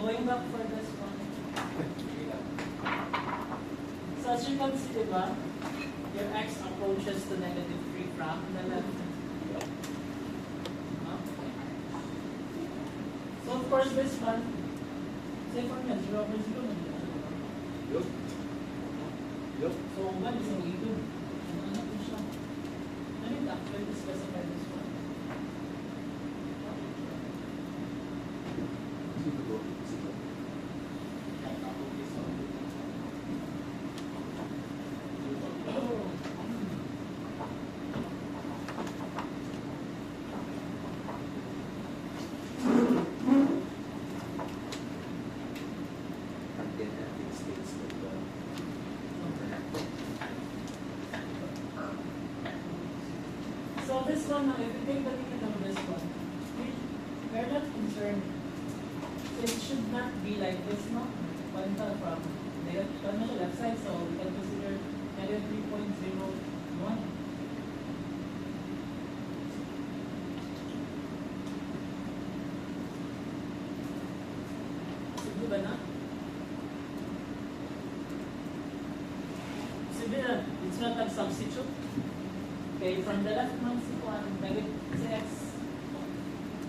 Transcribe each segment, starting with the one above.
going back for this one. So as you can see, diba, your x approaches to negative 3 from the left. Okay. So of course this one, say for me, 0 over 0. Yup. Yup. So 1 is ang ito. Ano po siya? Ano yung actually specify this one? So this one, if you take the limit of this one, we're not concerned. It should not be like this, no? Punta from the left side, so we can consider negative 3.01. Sige ba na? Sige na, it's not a substitute. Okay, from the left man si Juan, negative si x,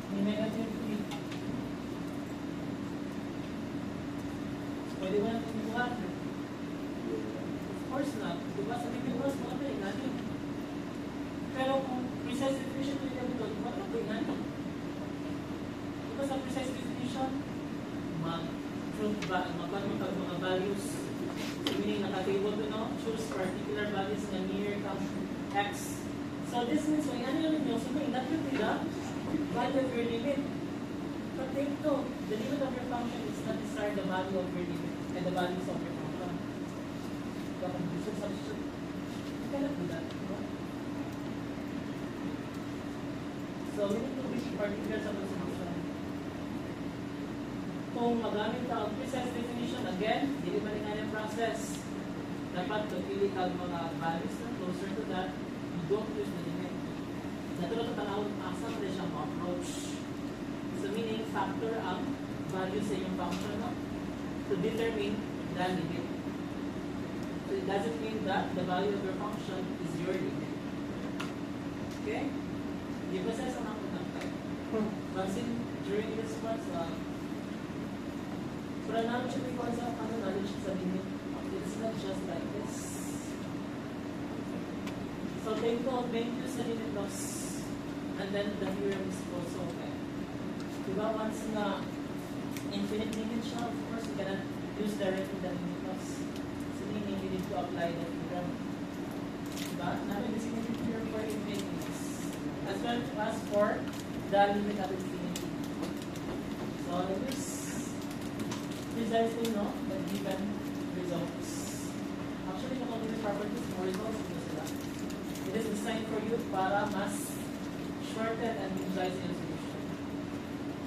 may negative 3. Pwede ba natin ibuhat? Of course not. Diba sa bigyan mga pwede natin. Pero kung precise definition ng capital, wala pwede natin. Diba sa precise definition, mag-truth ba, magpapag mga values, so meaning nakatable to, no? Choose particular values na near x. So this means when ano naman nyo, so may that will be the value of your limit. But take note, the limit of your function is not necessarily the value of your limit and the values of your function. So substitute, you cannot do that. No? So we need to be particular sa solution. Kung magamit ka ang precise definition, again, hindi pa rin nga yung process. Dapat pili ka mga values na closer to that, you don't use the limit. Natulog ka tanawag, asa pa rin siyang approach. So meaning, factor ang value sa iyong function, no? To determine the limit. So it doesn't mean that the value of your function is your limit. Okay? Di ba sa isang ako ng time? Pansin, during this one, for an knowledge, because of knowledge sa limit, it's not just like this. So take note, make use the limit loss, and then the theorem is also okay. Diba once na infinite limit siya, of course, you cannot use directly the limit loss. So meaning you need to apply the theorem. Diba? Namin designated theorem for infinite limits, as well as for the limit of infinity. So this precisely, no, the given results. Actually, the cognitive properties mo results ito sila. It is designed for you para mas shorten and visualize yung solution.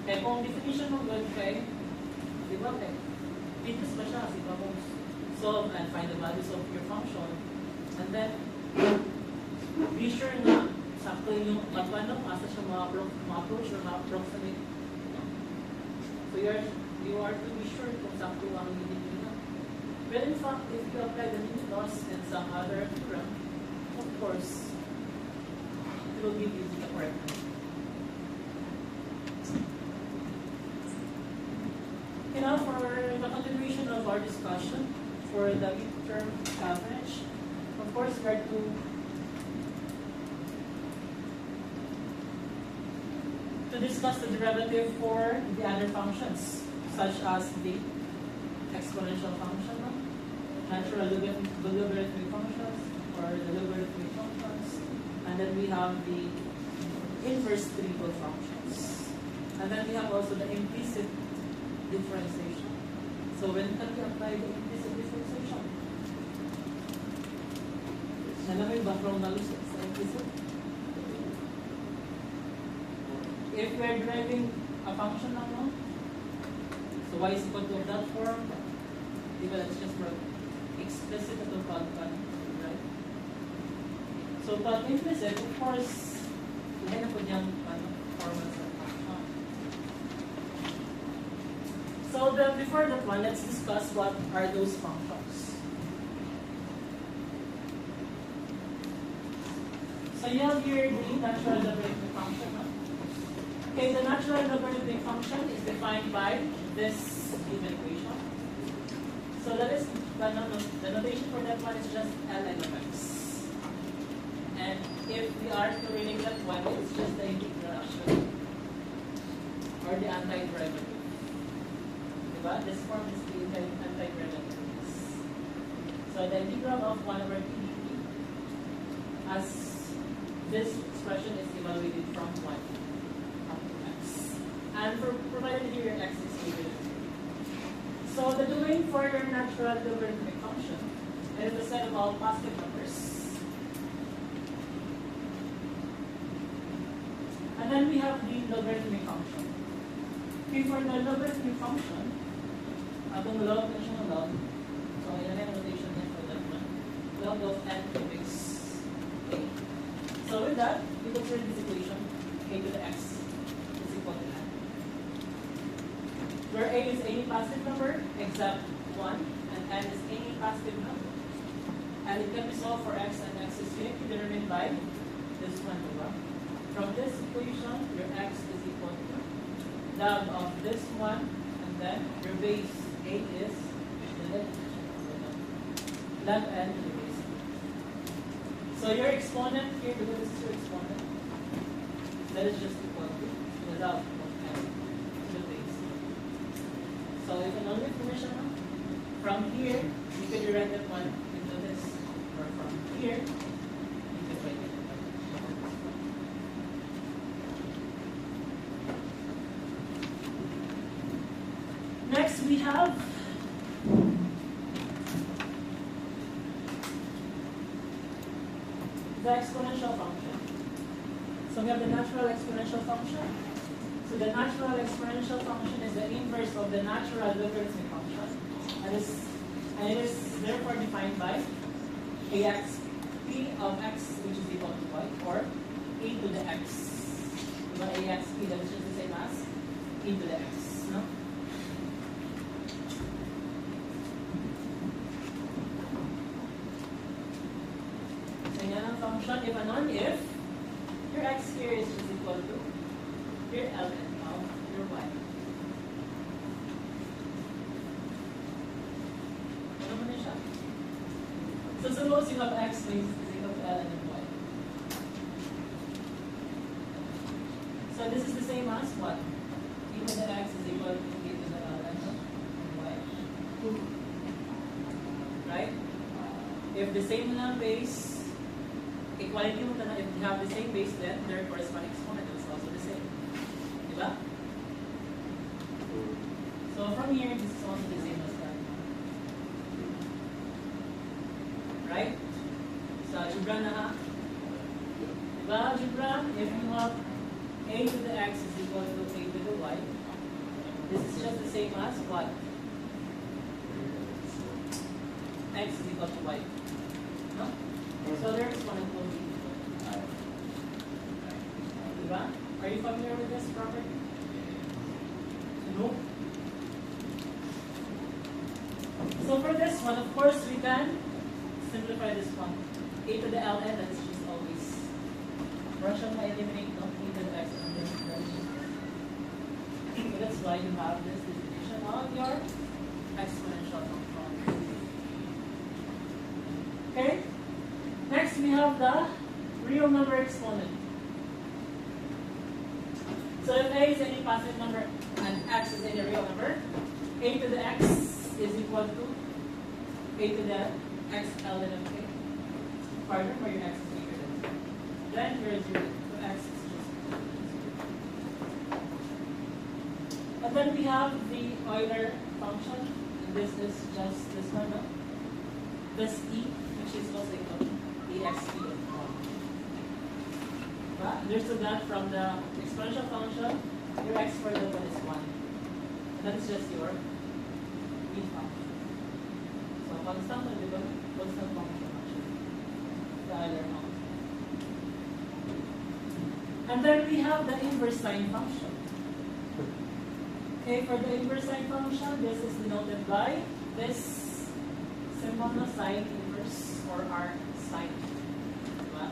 Kaya kung definition mo good kay, di ba kay, fitness ba siya? Kasi pa kung solve and find the values of your function, and then be sure na sakto yung magpano, asa siya ma-approach or ma-approximate. So you are to be sure kung sakto ang limit nyo. But in fact, if you apply the limit loss and some other theorem, of course, it will give you the correct answer. Okay, now for the continuation of our discussion for the midterm average, of course, we are to discuss the derivative for the other functions, such as the exponential function, natural logarithmic functions, or the logarithmic functions, and then we have the inverse triple functions. And then we have also the implicit differentiation. So when can we apply the implicit differentiation? Alam mo yung background knowledge sa implicit? If we're deriving a function lang, no? So y is equal to that form, diba, that's just for explicit at the content, right? So pag implicit, of course, lahat na po niyang format sa function. So So before that one, let's discuss what are those functions. So you have here the natural logarithmic function. Huh? Okay, the natural logarithmic function is defined by this given equation. So that is the notation for that one is just ln of x. And if we are to relate that one, it's just the integral actually, or the antiderivative. Diba? This form is the antiderivative. So the integral of 1 over t dt, as this expression is evaluated from 1 up to x. And provided here x is equal to 3. So the domain for your natural logarithmic function is the set of all positive numbers. And then we have the logarithmic function. Okay, for the logarithmic function, itong log na siya ng log. So, ayan ang notation niya for that one. Log of n prefix a. So, with that, we consider this equation, a to the x is equal to n. Where a is any positive number except 1, and n is any positive number. And it can be solved for x, and x is uniquely determined by this one, diba? From this equation, your x is equal to log of this one, and then your base a is log n to the base. So your exponent here, because this is your exponent, that is just equal to the log of n to the base. So you can only information from here, you can rewrite that one into this, or from here, you can write it. Next, we have the exponential function. So we have the natural exponential function. So the natural exponential function is the inverse of the natural logarithmic function. And it is therefore defined by ax p of x, which is equal to y, or a to the x. Ax p, that is just the same as e to the x. No? Function if and only if your x here is just equal to your ln of your y. Ano mo na siya? So suppose you have x is equal to ln of y. So this is the same as what? E to the x is equal to e to the ln of y. Right? If the same na base, equality mo na, if you have the same base, then their corresponding exponent is also the same. Diba? So from here, this is also the same as that. Right? So algebra na ha? Diba algebra? If you have a to the x is equal to a to the y, this is just the same as what? X is equal to y. No? So their exponent will be diba? Are you familiar with this property? No? So for this one, of course, we can simplify this one. A to the ln, that is just always Russian by eliminate no a to the x and then so that's why you have this definition of your exponential function. Okay? Next, we have the real number exponent. So if a is any positive number and x is any real number, a to the x is equal to a to the x ln of a. Pardon, where your x is bigger than 0. Then here is your x is just and then we have the Euler function. And this is just this one, no? This e, which is also equal to exp of 1. Understood that from the exponential function, your x for the one is 1. And that is just your e function. So constant will become constant function actually. The Euler function. And then we have the inverse sine function. Okay, for the inverse sine function, this is denoted by this symbol na sine inverse or arc sine. Diba?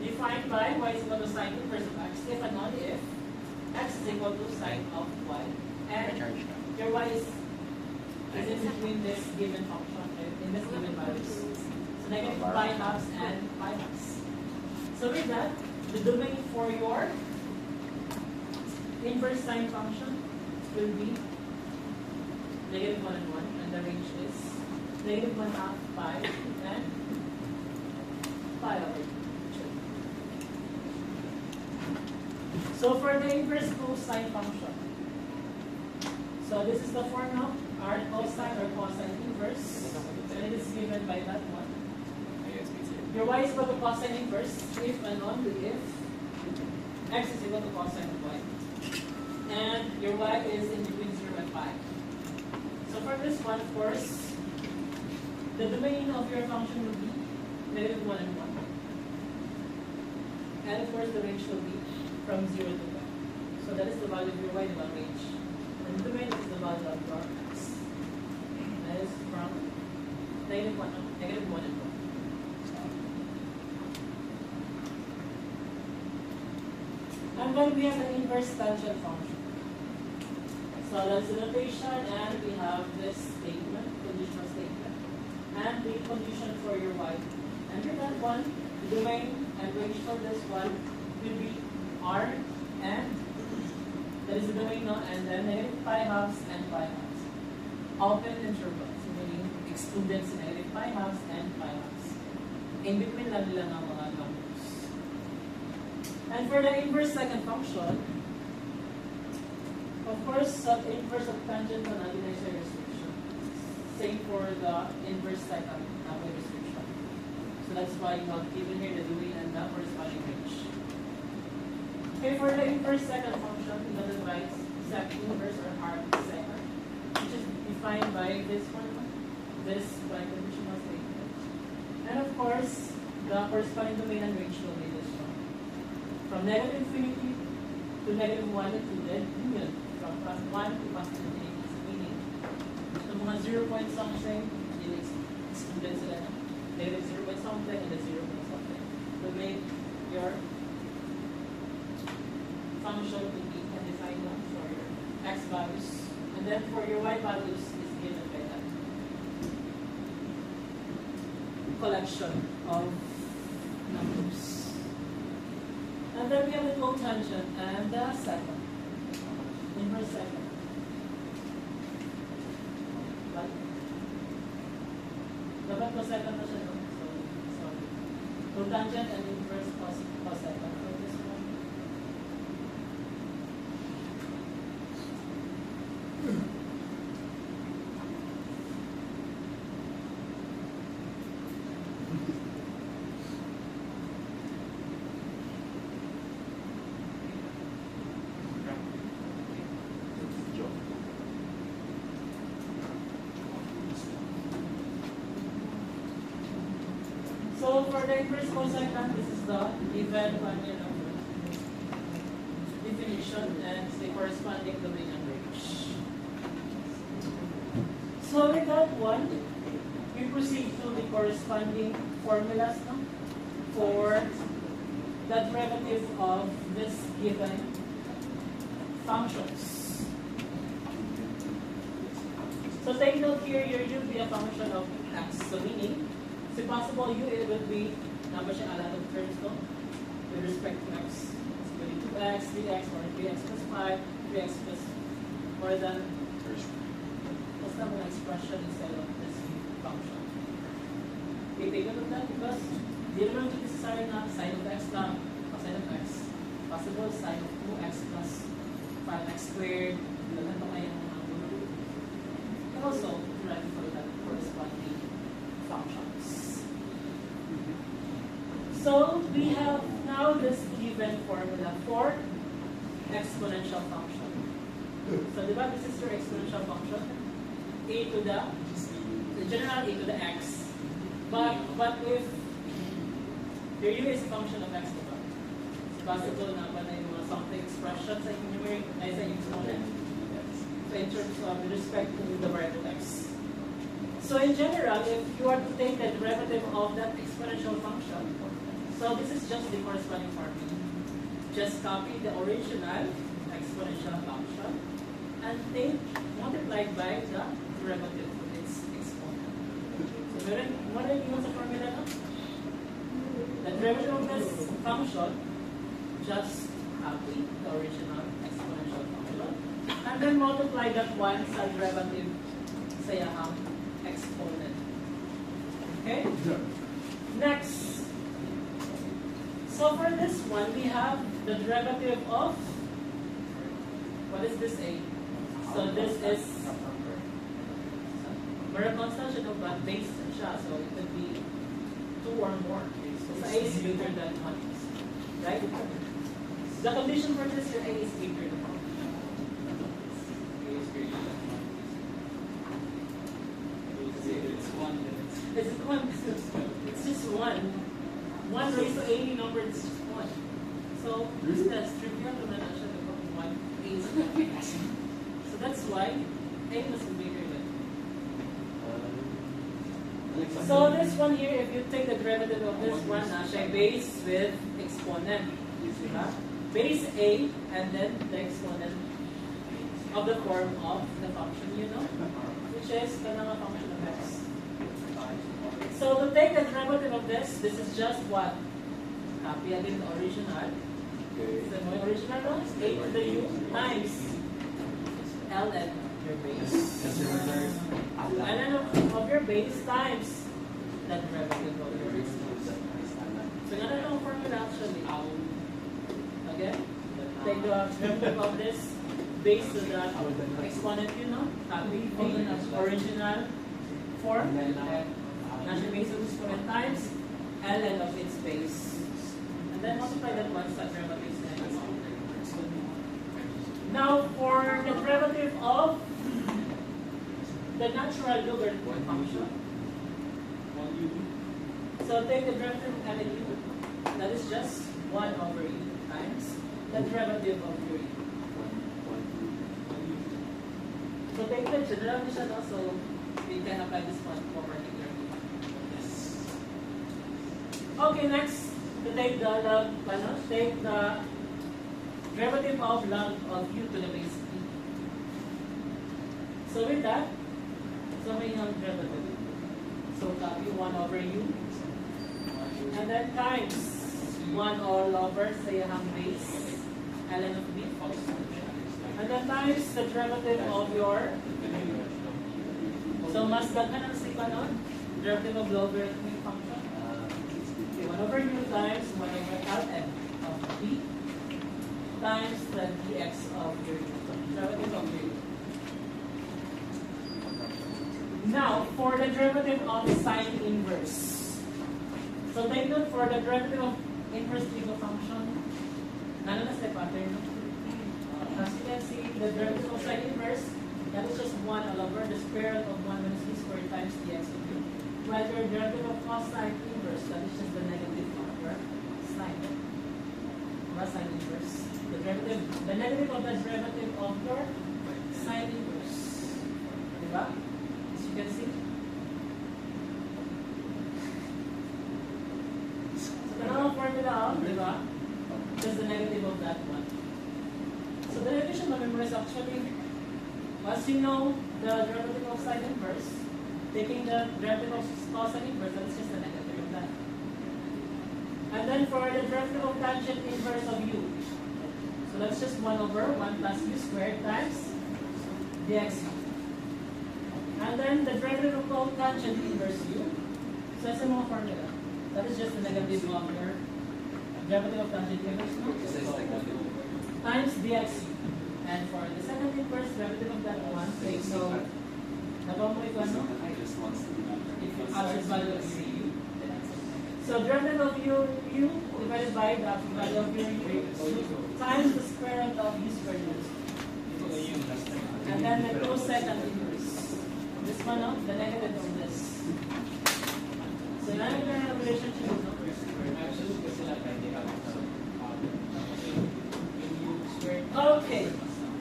Defined by y is equal to sine inverse of x if and only if x is equal to sine of y. And your y is in between this given function, in this given values. So negative pi halves and pi halves. So with that, the domain for your inverse sine function will be negative 1 and 1, and the range is negative 1/2 pi and pi over 2. So for the inverse cosine function, so this is the form of our cosine or cosine inverse, and it is given by that one. Your y is equal to cosine inverse if and only if x is equal to cosine of y. And your y is in between 0 and pi. So for this one, of course, the domain of your function will be negative 1 and 1. And of course, the range will be from 0 to pi. So that is the value of your y, the range. And the domain is the value of your x. That is from negative 1 and 1. And then we have the inverse tangent function. So that's the notation, and we have this statement, conditional statement, and the condition for your y. And for that one, the domain and range for this one will be R, and that is the domain now, and then negative pi halves and pi halves. Open intervals, meaning excluded sa negative pi halves and pi halves. In between lang nila ng mga numbers. And for the inverse second function, of course, the inverse of tangent on ordinary restriction. Same for the inverse second restriction. So that's why you have given here the domain and the corresponding range. Okay, for the inverse second function, we know the right sec inverse or arc second, which is defined by this one, this by conditional statement. And of course, the corresponding domain and range will be this one. From negative infinity to negative 1 included union. From plus 1 to plus infinity, meaning the mga 0 point something, excluded sila na. Negative 0 point something and the 0 point something. To make your function to be defined for your x values. And then for your y values is given by that collection of numbers. And then we have the cotangent and the second. Inverse second. Right? Dapat cosecond na siya, no? So, sorry. Cotangent and inverse cosecond. For this one. So for the inverse cosecant, this is the given definition and the corresponding domain and range. So with that one, we proceed to the corresponding formulas no, for the derivative of this given functions. So take note here, your u will be a function of x. So meaning, if possible, u it will be number siya a lot of terms no? With respect to x. It's going to be 2x, 3x, or 3x plus 5, 3x plus more than what's the mga expression instead of this function. Okay, take note of that because di naman ito necessary na sine of x lang o sine of x. Possible sine of 2x plus 5x squared. Lahat ito ngayon ang mga and also, right for that corresponding functions. So we have now this given formula for exponential function. So diba, this is your exponential function. A to the general a to the x. But if your u is a function of x, diba? It's possible na ba na yung something expression sa numeric ay sa exponent. So in terms of with respect to the variable x. So in general, if you are to take the derivative of that exponential function, so this is just the corresponding formula. Just copy the original exponential function and take multiplied by the derivative of its exponent. So what are you the formula now? The derivative of this function, just copy the original exponential function and then multiply that one sa derivative sa iyang exponent. Okay? Next. So for this one, we have the derivative of, what is this A? So this is, very constant siya, no, but base siya, so it could be 2 or more. So A is greater than 1. Right? The condition for this is A is greater than 1. It's just 1. 1 raised to any number is just 1. So this is trivial to na siya to 1 A is so that's why A must be bigger than. So this one here, if you take the derivative of this one, siya base with exponent. Diba? Base A and then the exponent of the form of the function, you know, which is kanang function of x. So to take the derivative of this is just what? Copy again the original. So my original one is A to the U times ln your base. Ln of your base times the derivative of your base. So nga na lang formula actually. Again, take the derivative of this base to the exponent, you know, copy the original form. National base of exponent times ln of its base. And then multiply that one such derivative. Now for the derivative of the natural logarithm function. So take the derivative of ln u. That is just 1 over u times the derivative of your u. So take the general division also, we can apply this one for particular. Okay, next, to take the derivative of log of u to the base e. So with that, so may have derivative. So copy 1 over u, and then times 1 all over sa iyang base, ln of b, and then times the derivative of your, so mas daghan ang sigma nun, derivative of logarithmic function. 1 over u times 1 over ln of b times the dx of your derivative of your u. Now, for the derivative of sine inverse. So take note for the derivative of inverse trigo function. Nano na step pattern. As you can see, the derivative of sine inverse, that is just 1 all over the square root of 1 minus b squared times dx of u. While your derivative of cosine inverse, that is just the negative of your sine. Sine inverse. The negative of the derivative of your sine inverse. Diba? As you can see. So kanang formula of, diba? Just the negative of that one. So the definition of memorize actually, as you know, the derivative of sine inverse, taking the derivative of cosine inverse, that is just the negative of that. And then for the derivative of tangent inverse of u, so that's just 1 over 1 plus u squared times dx. And then the derivative of tangent inverse u, so that's a more formula. That is just the negative of your derivative of tangent inverse u times dx. And for the second inverse derivative of that one, okay, so nabamoy ko ano? If you add this value of u. So derivative of u divided by the value of u times the square root of u squared u. And then the cosecant inverse. This one, no? The negative of this. So now we're going to have a relationship. No? Okay.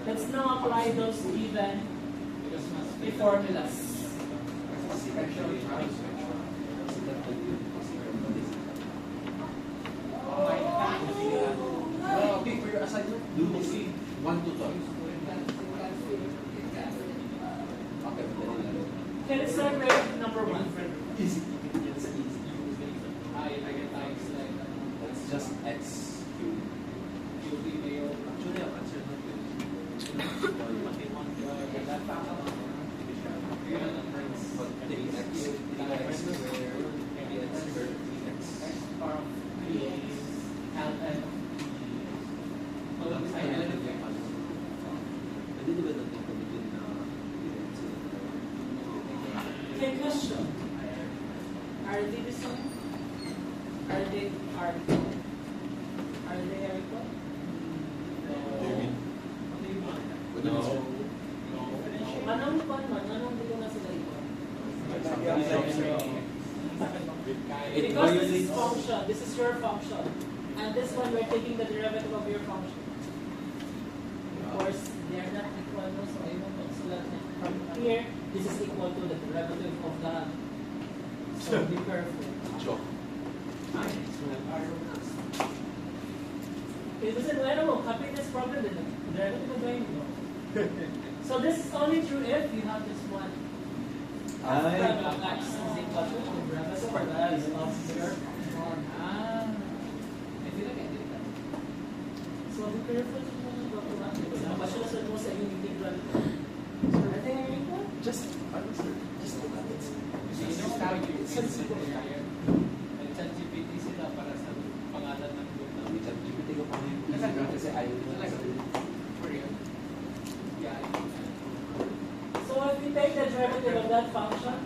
The let's now apply those given formulas. Okay, for your assignment, do 1 to 12. Okay, Okay, let's start with number 1. easy. It's easy. That's just x cubed. Actually, I'll answer that. But 3x squared, 3x squared, 3x. Pwede ba natin pagiging na Okay, question. Are they the same? Are they equal? No. Anong pan man? Anong hindi ko na sila equal? Because this is function, this is your function. And this one, we're taking the derivative of your function. Of course, they are not equal, no? So I won't consider that. From here, this is equal to the derivative of that. So be careful. Joke. Okay, listen, I don't know, copy this problem, the derivative of the So this is only true if you have this one. Derivative of x is equal to the derivative of x of your one. So be careful to go to that because mabasyasan mo sa iyong integral. Are they equal? Just answer. Just look at it. ChatGPT sila para sa pangalan ng group na May ChatGPT ko pa rin. Kasi ayaw nila sabihin. yeah. So if we take the derivative of that function,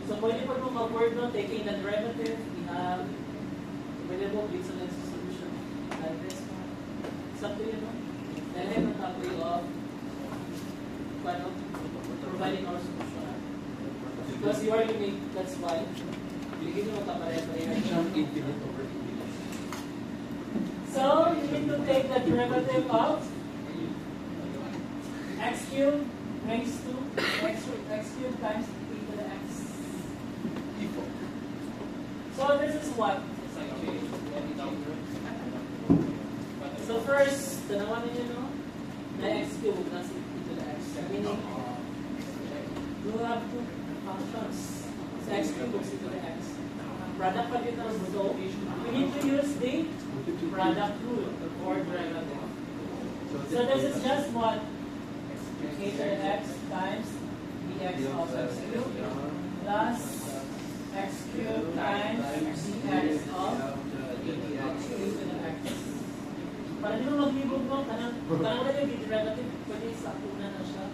so pwede pa mo mag-word no, taking the derivative, we have available bits of solution. Like this one. It's up to you, no? Then I have a way of providing our solution. Because you are unique, that's why. Bigyan nyo Infinite over infinite. So you need to take the derivative of x cubed raised to x cubed times e to the x. Equal. So this is what? So first, the naman ninyo, no? Na x cubed na e to the x. Meaning, you have two functions. So x cubed is e to the x. Product of it also, so we need to use the product rule or derivative. So this is just what? A to the x times dx of x cubed plus x cubed times dx of e to the x. Para di mo maglibog mo, tanang wala yung derivative, pwede sa una na siya,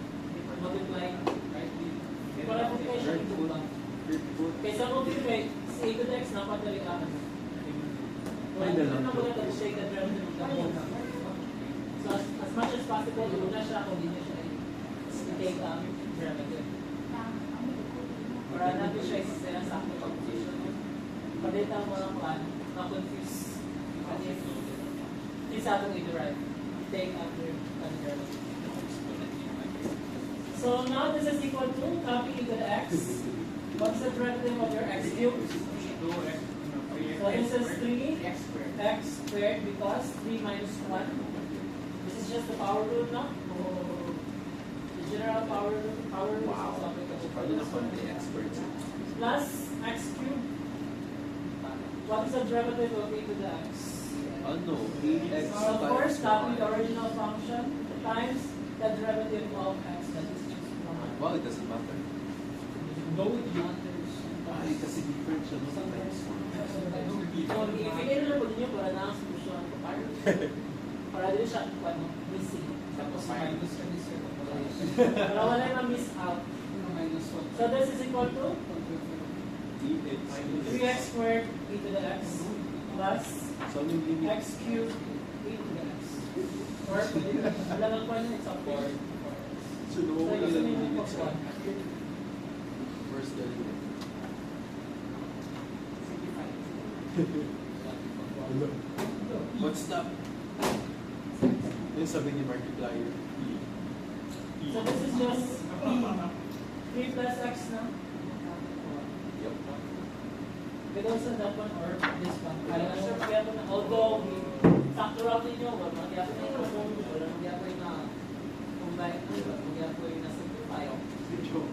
multiply, right? Multiplication, ibubang. Kaysa multiply, si a to the x, napadali ka. Wala na wala tayo take the derivative of the whole number. So as much as possible, una siya kung hindi siya i-take ang derivative. Para natin siya isasaya sa aking computation. Padita mo lang plan, na-confuse. It's out of derive. Take after derivative. So now this is equal to copy e to the x. What's the derivative of your x cubed? So this is 3x squared because 3 minus 1. This is just the power rule now. The general power rule is also applicable for this one. Plus x cubed. What is the derivative of e to the x? Ano? Ax So of course, copy the original function times the derivative of x. That is just 1. Well, it doesn't matter. Go with the others. Ay, kasi different siya. No? Times So, i-figure na po ninyo para na ang solusyon ko para din siya missing. Tapos minus ka this year. Para wala yung miss out. Minus 1. So this is equal to dx. 3x squared e to the x plus So, anong limit? x cubed e to the x. Or, wala lang po yun, it's up to you. So, So, nawawala gusto lang niyo yung yung limit sa pag-1. first derivative. What's that? Yung sabi ni multiplier. So this is just E. 3 plus x now. Yep. But also that one or this one. Kaya na sure magyapon na. Although, factor out ninyo, wala magyapon na yung phone, wala magyapon na combine, wala magyapon na simplify.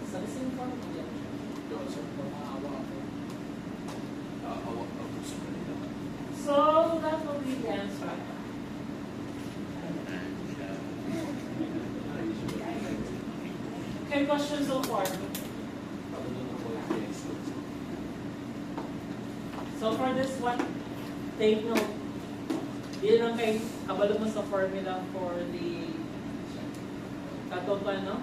Sa the same form, magyapon siya. So that will be the answer. Okay, questions so far? So for this one, take note. Hindi lang kay kabalo mo sa formula for the katopan, no?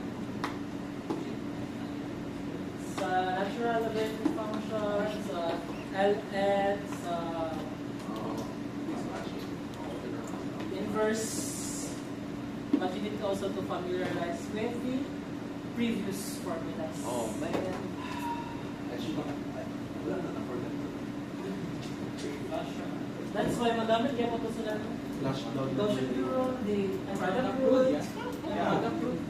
Sa natural logarithm function, sa LN, sa inverse, but you need also to familiarize with the previous formulas. Oh man. Actually, wala na na-forget ko. That's why magamit kaya mo ito sila. Flash down. Gaussian rule, the product rule. Product rule.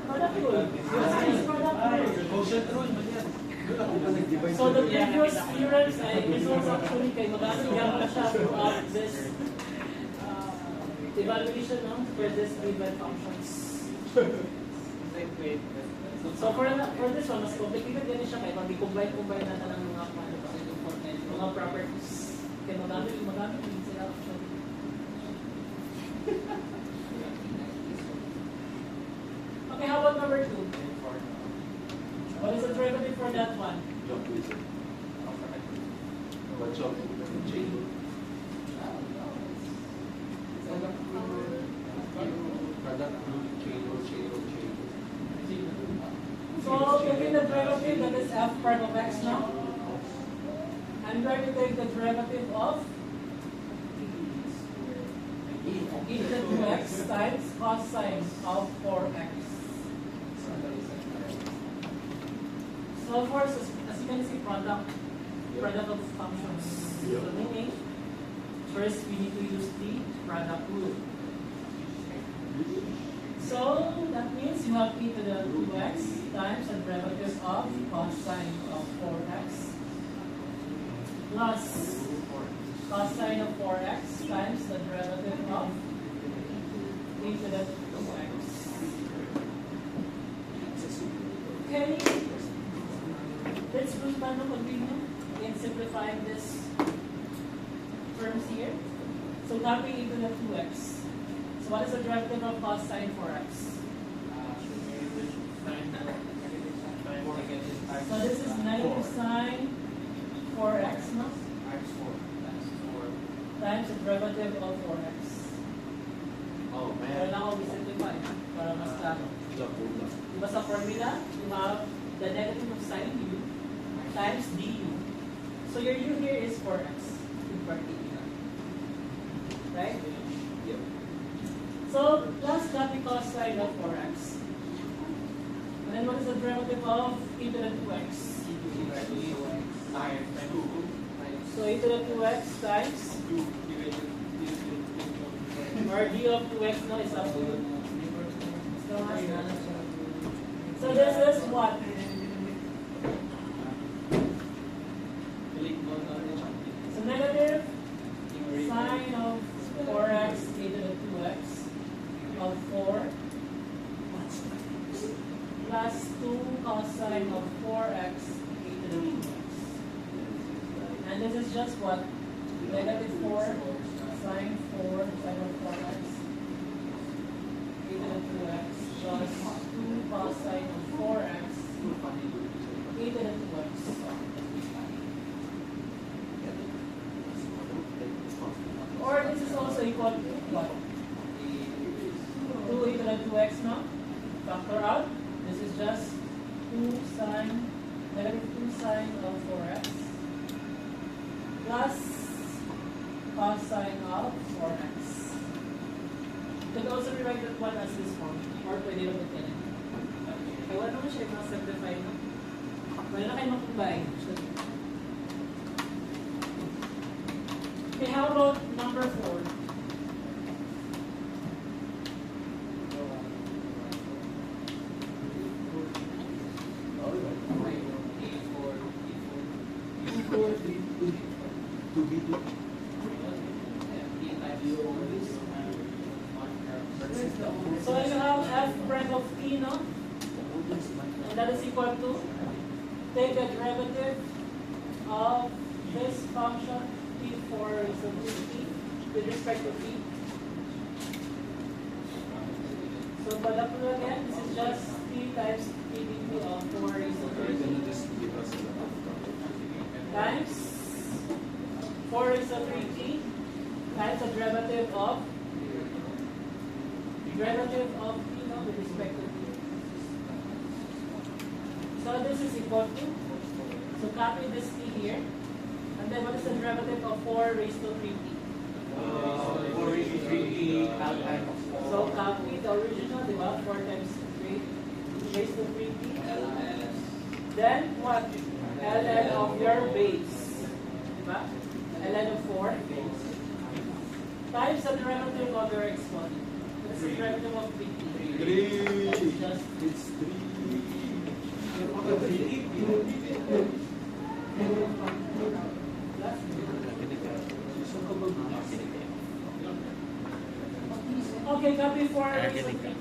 Product rule. Yes, product rule. Quotient rule man yan. Doon ako pa nag-divide. So the previous theorems ay results actually kay magamit kaya mo siya throughout this evaluation for this given functions. So for this one, mas complicated din siya kaya mag-combine na ng mga properties. Kaya magamit din sila actually. Okay, how about number 2? What is the derivative for that one? Jump wizard. Watch out. Chain. Product rule, chain rule, chain rule, chain rule. So, taking the derivative, that is f part of x now. I'm going to take the derivative of e to the 2x times cosine of 4x. So, for as you can see, product of functions. So, meaning, first we need to use the product rule. So, that means you have e to the 2x times the derivative of cosine of 4x plus cosine of 4x times the derivative of e to the 2x. Okay, let's move on to continue in simplifying this terms here. So copy e to the 2x. So what is the derivative of cosine 4x? So this is negative sine 4x, no? Times the derivative of 4x. Oh Kaya man. lang ako simplify para mas klaro. Diba sa formula, you have the negative of sine u times du. So your u here is 4x in particular. Right? Yep. So plus copy cosine of 4x. And then what is the derivative of e to the 2x? So e to the 2x times or d of 2x no is absolute. So this is what? So negative sine of 4x e to the 2x of 4 plus 2 cosine of 4x e to the 2x. And this is just what? Negative 4 sine 4 sine of 4x e to the 2x plus 2 cosine of 4x e to the 2x. Or this is also equal to what? 2 e to the 2x now. Factor out. This is just 2 sine, negative 2 sine of 4x plus cosine of 4x. You could also rewrite that one as this form. Or pwede lang ito. Kaya wala naman siya yung simplify, no? Wala na kayo makumbay. Okay, how about number 4? So you have f prime of t, no? And that is equal to, take the derivative of this function t for t with respect to t. So product rule again, this is just t times t dt of 4 raised to 3t times 4 raised to 3t times the derivative of t, no, with respect to t. So this is equal to, so copy this t here, and then what is the derivative of 4 raised to 3t? 4 raised to 3t ln of 4. So copy the original, di ba? 4 times 3 raised to 3t. Then what? ln of your base. Di ba? ln of 4 times the derivative of your exponent. What is the derivative of 3t? 3. Just It's 3. Okay, copy 4 raised to 3t.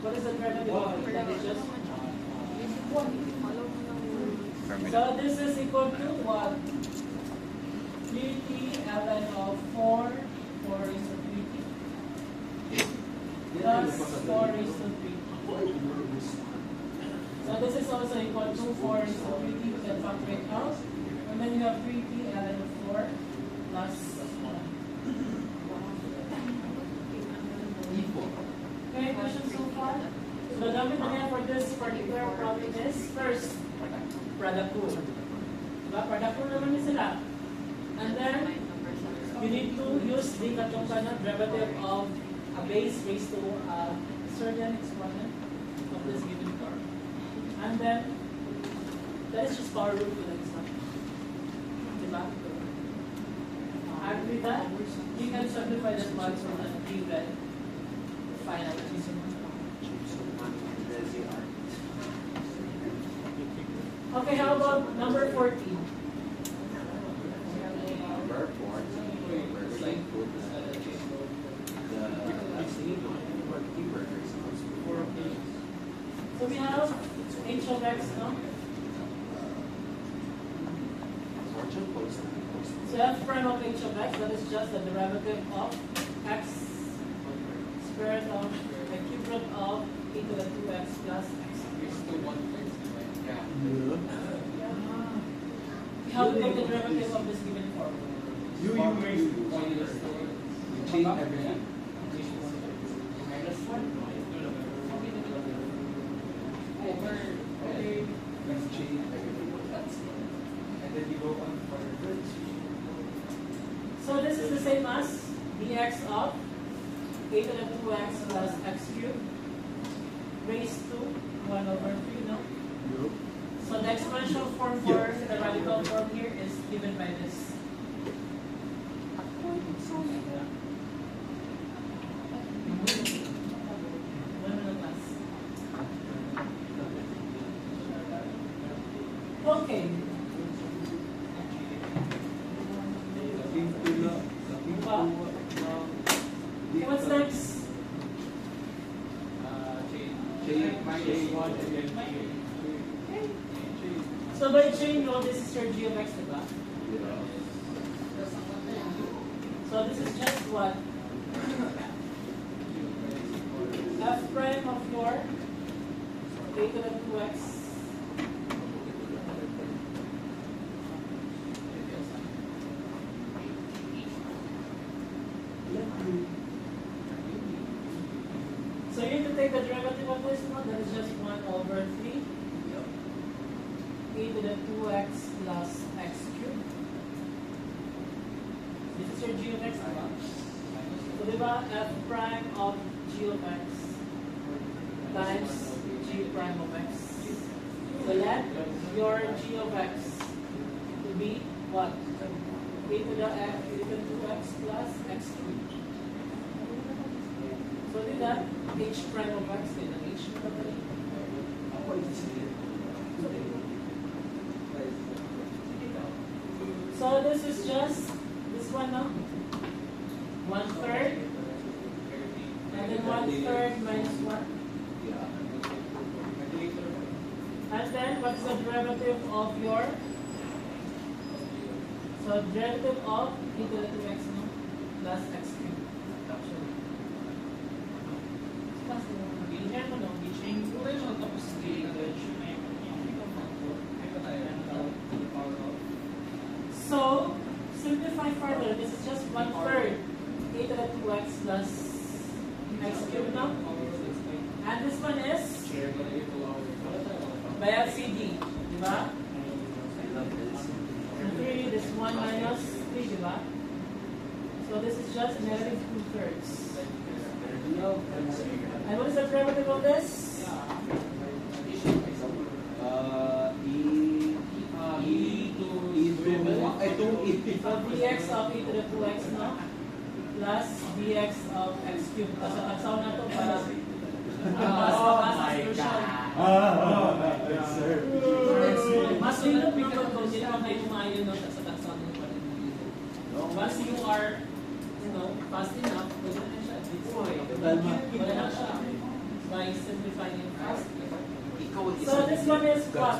What is the derivative of it? That is just 1. So this is equal to what? 3t ln of 4 raised to 3t plus 4 raised to 3t. So this is also equal to 4 raised to 3t, we can factor it out. And then you have 3t ln of 4 plus 1. Okay, questions so far? So the gamit na for this particular problem is first, product rule. Diba? Product rule naman yun sila. And then, you need to use the katungkanan derivative of a base raised to a certain exponent of this given term. And then, that is just power rule to the exponent. Diba? And with that, you can simplify this one from the given final answer. Okay, how about number 14? Number 14, we're going to put So we have h of x, no? So f prime of h of x, that is just the derivative of x squared of the cube root of e to the 2x plus x. How to take the derivative of this given form? You change everything. Minus 1 over You change everything. And then you go on further. So this is the same as dx of a to the 2x plus x cubed raised to 1 over 3, no? So the exponential form for the radical form here is given by this. Okay. Okay, what's next? So by chain rule, this is your g of x, diba? So this is just what? F prime of your a to the 2x so you need to take the derivative of this one, that is just 1 over 3 a to the 2x plus x cubed. This is your g of x, diba? So diba, f prime of g of x times g prime of x. So let your g of x to be what? A to the 2x plus x cubed. So do that, h prime of x, then h So this is just one, no? 1/3. And then 1/3 minus 1. And then what's the derivative of your? So derivative of e to the 2x, no? Plus x cubed. Actually. Plus the one. Ganyan mo no, i-change ko rin mo, tapos i-change mo yung So, simplify further. This is just 1/3 e to the 2x plus x cubed now. And this one is by LCD, di ba? 3, this 1 minus 3, di ba? So this is just negative 2/3. And what is the derivative of this? So dx of e to the 2x, no? Plus dx of x cubed. Kasi nagsaw na to para mas hilot naman kung hindi naman kayo umayon no, sa taksan mo pa rin. Once you are, you know, fast enough, pwede na siya. Wala na siya. By simplifying it fast. So this one is what?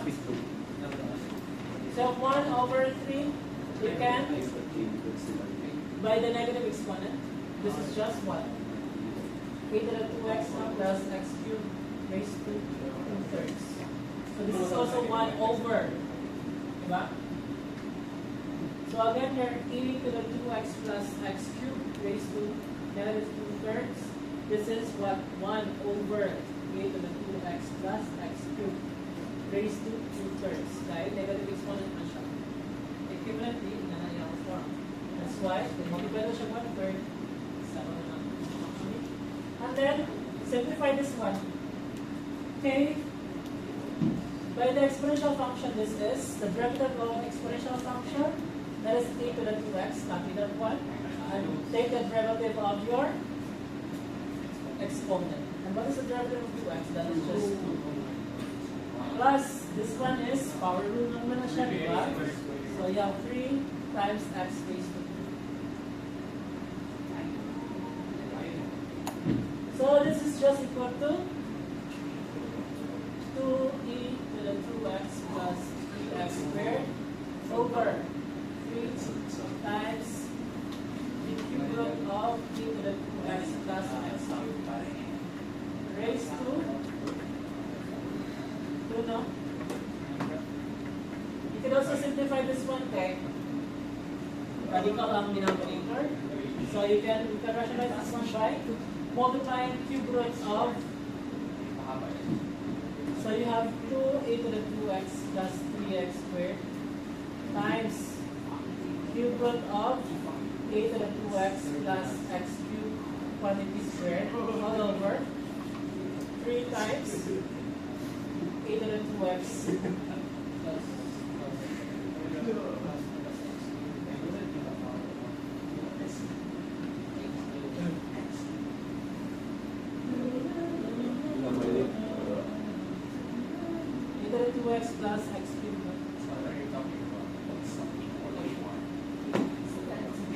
So 1/3, you can, by the negative exponent, this is just what? e to the 2x plus x cubed raised to 2/3. So this is also 1/. Diba? So again here, e to the 2x plus x cubed raised to negative 2/3. This is what? 1/e to the 2x plus x cubed raised to 2/3. Right? Negative exponent na siya. Equivalently, nanayang form. That's why, kung multiply na siya 1/3, sama na lang. And then, simplify this one. Okay? By the exponential function, this is the derivative of an exponential function. That is e to the 2x, copy that one. And take the derivative of your exponent. And what is the derivative of 2x? That is just 2. Plus, this one is power rule naman na siya, diba? So you have 3 times x raised to 2. So this is just equal to 2e to the 2x plus 3x squared over 3 times the cube root of e to the 2x plus x cubed raised to 2, no? You can also simplify this one, okay? Radical ang denominator. So you can rationalize this one by multiplying cube roots of, so you have 2e to the 2x plus 3x squared times cube root of e to the 2x plus x cubed quantity squared all over 3 times e to the 2x plus x plus x cubed.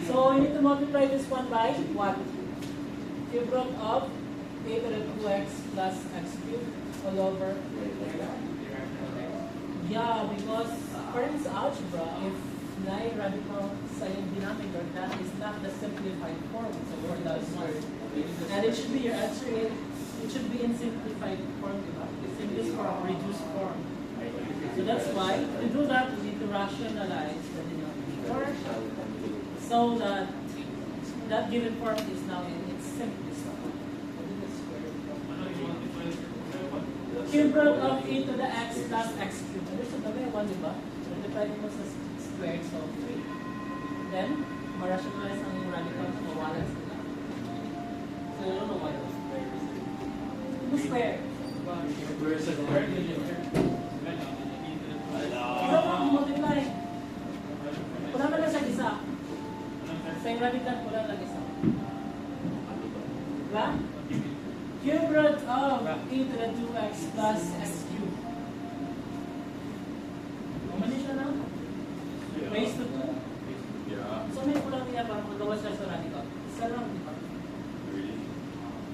So you need to multiply this one by what? Cube root of e to the 2x plus x cubed all over. Yeah, because according to algebra, if nine radical sa yung denominator, that is not the simplified form. So for that one. And it should be your answer. It should be in simplified form, diba? It's in this form, reduced form. So that's why, to do that, we need to rationalize the denominator so that that given form is now in its simplest form. Cube root of e to the x plus x cubed. Understood na ba yung 1, diba? Multiply mo sa squared, so 3. Then, ma-rationalize ang yung radical na mawalan sila. So, you don't know why those squares. Who's square? Isa pa ang multiply. Pula na lang sa isa. Sa yung radical, pula lang isa. Diba? Cube root of e to the 2x plus x cubed. Mali siya na? Raised to 2? So may pulang niya para magawa siya sa radical. Isa lang, di ba? Really?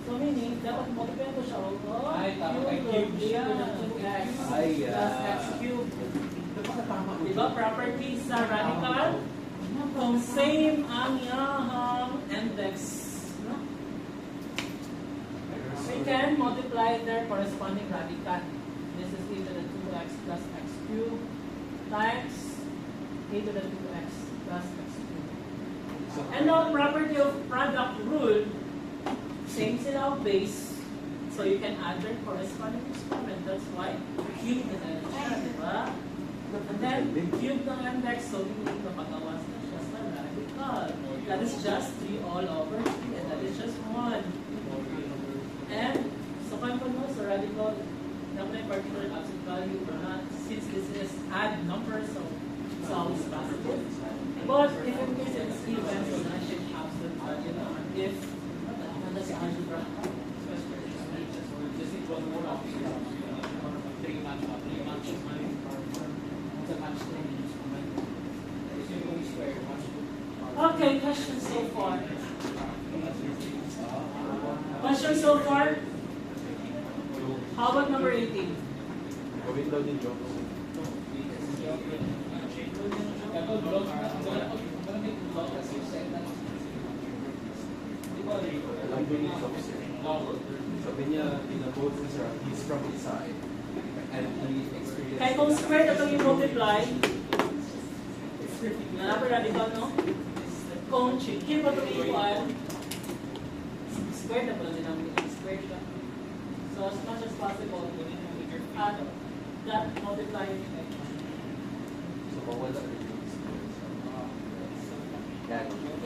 So meaning, dapat multiply ko siya. Oh, Ay, tama, kay cube siya. Ay, plus x cube. Di ba? Properties sa radical. Kung same ang iyahang index. No? We can multiply their corresponding radical. This is e to the 2x plus x cube times a to the 2x plus x cube. And now, property of product rule, same sila of base, so you can add their corresponding exponent. That's why cube na tayo siya, di ba? And then, cube ng index, so hindi kapagawas na siya sa radical. That is just 3 all over 3, and that is just 1. And, so kung mo sa radical, naman yung particular absolute value or not, since this is add number, so it's always positive. But if in case it's even, so I should absolute value naman. If, that's algebra. Just need one more option. Three match. It's a match thing. It's yung square match. Okay, questions so far? Questions so far? How about number 18? Gawin daw din jokes. Alam ko yung jokes. Sabi niya, pinabot ko sir, he's from his side. And he experienced... Kaya kung square na itong i-multiply, number radical, no? Kung here pa itong equal, square na pala din namin. Square siya. So as much as possible, add that multiplying effect. So, mawala rin yung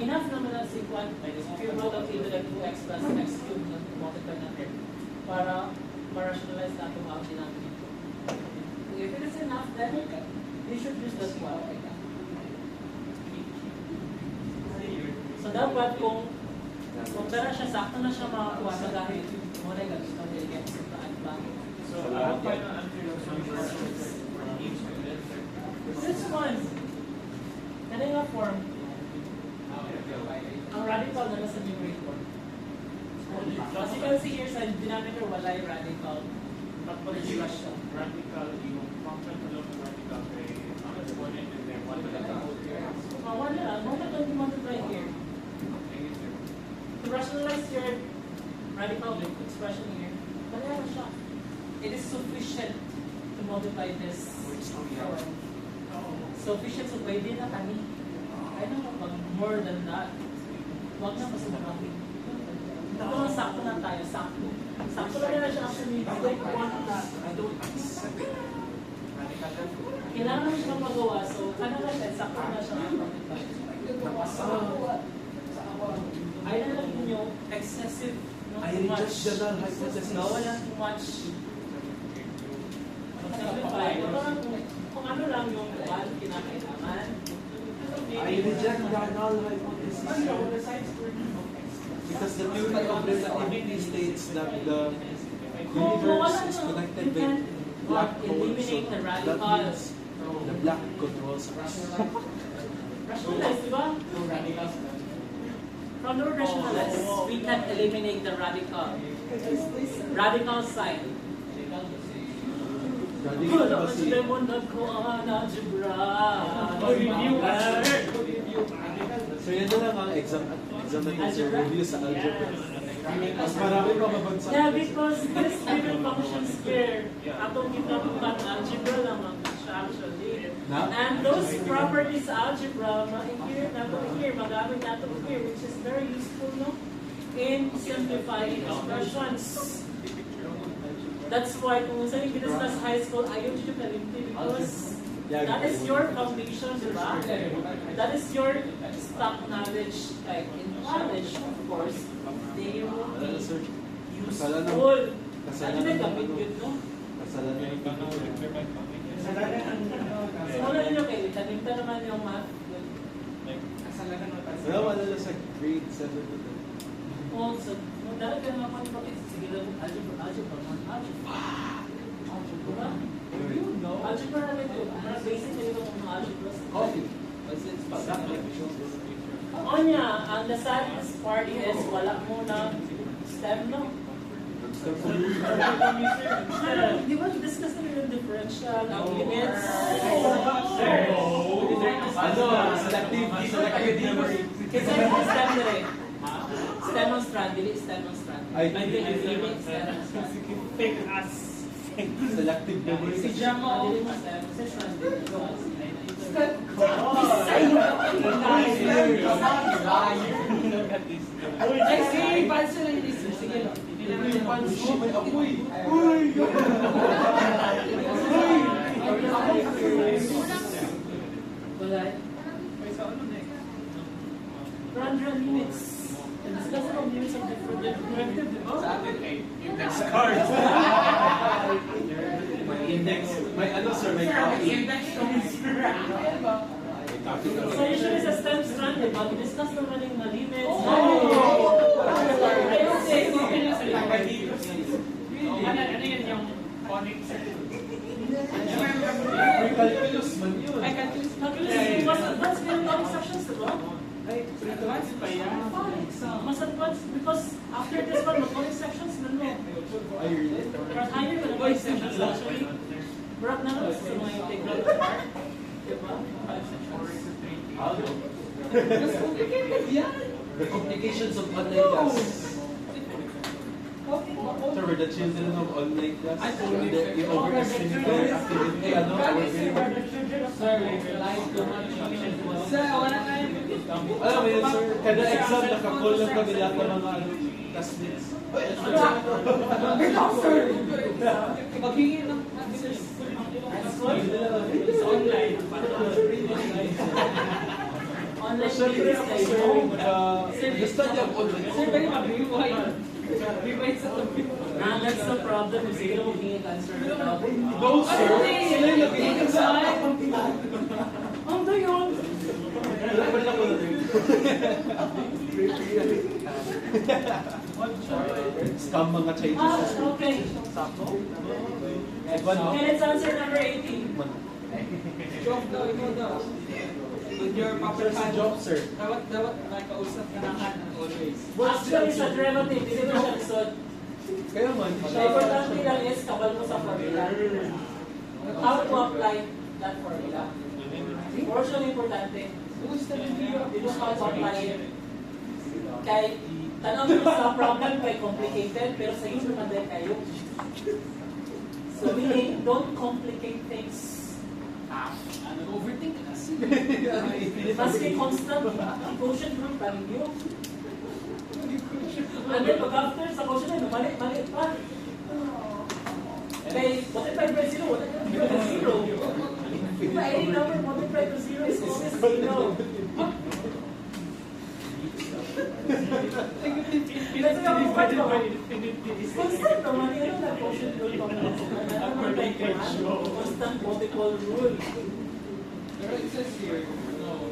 Enough naman na si Juan, cube root of e to the 2x plus x cube na multiply natin para ma-rationalize na itong out natin ito. If it is enough, then you should use that one. So dapat kung pera siya, sakto na siya makakuha sa gamit, muna yung gamit ng again sa add value. So, ano pa yung answer yung This one, ganun nga form, ang radical na nasa numerator. As you can see here sa denominator, wala yung radical. Tapos siya. Radical, yung function ng radical kay exponent and then one lang. Wala. Wala kang multiply here. To rationalize your radical expression here, wala na siya. It is sufficient to multiply this form. Sufficient, so pwede na kami. I don't know pag more than that. Huwag na pasumabagi. Ito lang, sakto na tayo. Sakto. Sakto lang na siya actually. Like one na. Kailangan siya magawa. So, ano na siya? Sakto na siya. I don't like ninyo excessive. I reject the null hypothesis. No, wala too much. Simplify. Kung ano lang yung kinakailangan. I reject the null hypothesis. Because the theory of relativity states that the universe is connected with black holes, so that means the black controls us. Rationalize, di ba? From the word rationalize, we can eliminate the radical. Radical sign. Wala ka sila mo nagkuha na algebra. So yan na lang ang exam natin sa review sa algebra. Mas marami pa mabagsak. Yeah, because this given function square, atong ginabukan algebra lang ang siya actually. And those properties sa algebra, ma-here, magamit nato here, which is very useful, no? In simplifying expressions. That's why kung saan yung discuss high school, ayaw dito kalimti because that is your foundation, di ba? That is your stock knowledge, like in college, of course. They will be useful. Ano na gamit yun, no? Kasalanan yung So, wala nyo kayo, tanimta naman yung math. wala malala sa grade 7 to 10. Also, nung dahil ka naman mathematics, sige lang, algebra. Algebra? Algebra na ito. Para basic na ito kung mga algebra. Coffee. O niya, ang the saddest part is wala muna stem, no? Di ba discuss namin yung differential, ang limits? Selective memory. Kasi yung stem na rin. Stem on strand, dili stem on strand. Ay, limit stem on strand. Fake us. Selective memory. Si Jamo, dili mo stem, kasi strand dili ko. Ay, sige, panso lang yung list. Sige, no. May apoy. Wala. Run limits. And discuss about limits of different derivative, di ba? Sa atin ay index cards. Index. May ano sir, may copy. So usually sa stem strand, di ba? Discuss naman yung mga limits. Ano yun yung phonics? May calculus man yun. Ay, calculus. Mas advanced yung long sections, di ba? Ay, advanced pa yan. Mas advanced because after this one, mag-conic sections na no. Ay, really? But higher na mag-conic sections actually. Brought na lang sa mga integral part. Di ba? 5 sections. Mas complicated yan. The complications of online class. Sir, we're the children of online class. You overestimate their activity. Ano, our grade. Sir, we rely too much on it. Sir, wala na yun. Alam mo yun, sir, kada exam, nakakall lang kami lahat ng mga classmates. Maghingi ng answers. Sa online. Online Siyempre videos ako, kayo. sir, nag-study ako online. Sir, very mabiway. Mabiway sa topic. That's the problem. Sige na maghingi ka answer na problem. No, sir. Sila yung nag-iingat sa akin. Ang da yun? Wala pa rin ako na rin. Scam mga Chinese. Okay. Okay, let's answer number 18. Job daw, ikaw daw. With your proper Sir, sa hand. job, sir. Dapat nakausap ka ng hand always. Actually, sa derivative, hindi mo siya lisod. Kaya man, The importante lang is kabal mo sa formula. How to apply that formula. Portion importante. You know how to apply it. Kay, tanong mo sa problem kay complicated, pero sa iyo naman din kayo. So meaning, don't complicate things. Overthink ka kasi. Maski constant, quotient group pa ninyo. And then pag after sa quotient na, mali pa. Kay, multiply by 0, wala ka na 0. Diba, any number multiplied to 0 is always 0. Kasi yung part ko, constant naman, yun na quotient rule pa constant multiple rule. Pero it says here, no.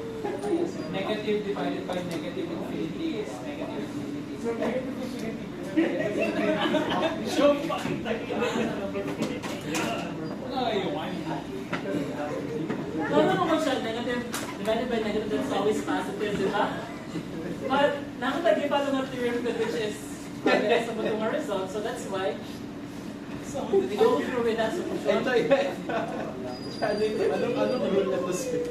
Negative divided by negative infinity is negative infinity. So, negative infinity. Show pa! Ano yung one? No naman siya, negative divided by negative, that's always positive, di ba? But, nakatagi pa lang ng theorem which is the sa mga result, so that's why. So, we go through with that solution. Anong rule na to, sir?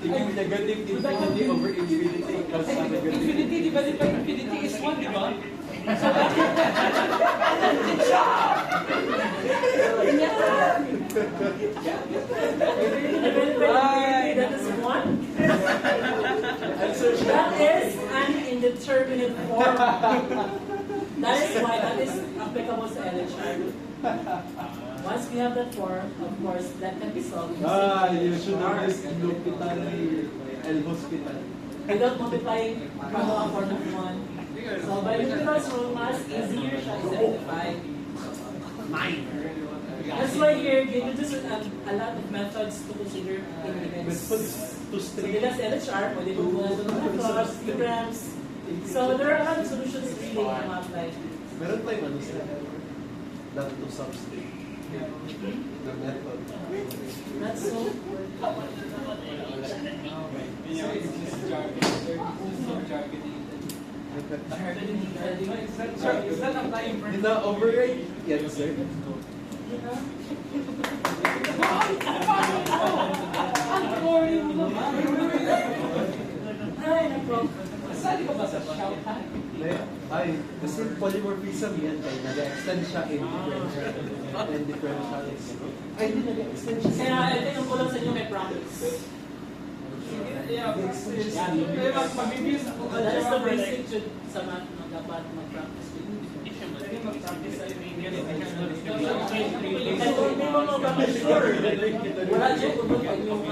Yung negative infinity over infinity equals sa negative. Infinity divided by infinity is 1, di ba? So, Divided by infinity, that is 1. That is an indeterminate form. That is why that is applicable sa LHR. Once we have that form, of course, that can be solved You should have used L'Hopital El Hospital. without multiplying from a form of 1. So by Newton's rule, mas easier siya identify. That's why here, you introduce a lot of methods to consider in limits. To So straight. nila sa LHR, pwede mo muna ito ng class, theorems. So there are a lot of solutions really na ma-apply. Meron tayong ano sir? That to substrate. The method. That's so. So it's just jargon, sir. It's so jargonated. Is that applying for? Did not override yet, sir. Ay, nag-broke. Sali ka ba sa shout hat? Ay, kasi polymorphism yan kay nag-extend siya in differentials. Ay, hindi nag-extend siya. Kaya, ito yung kulang sa inyo may practice. Mabibis ako. That is the basic sa math na dapat mag-practice with. Mag-practice sa Kaya kung hindi mo mag-sure, wala siya kung pag yung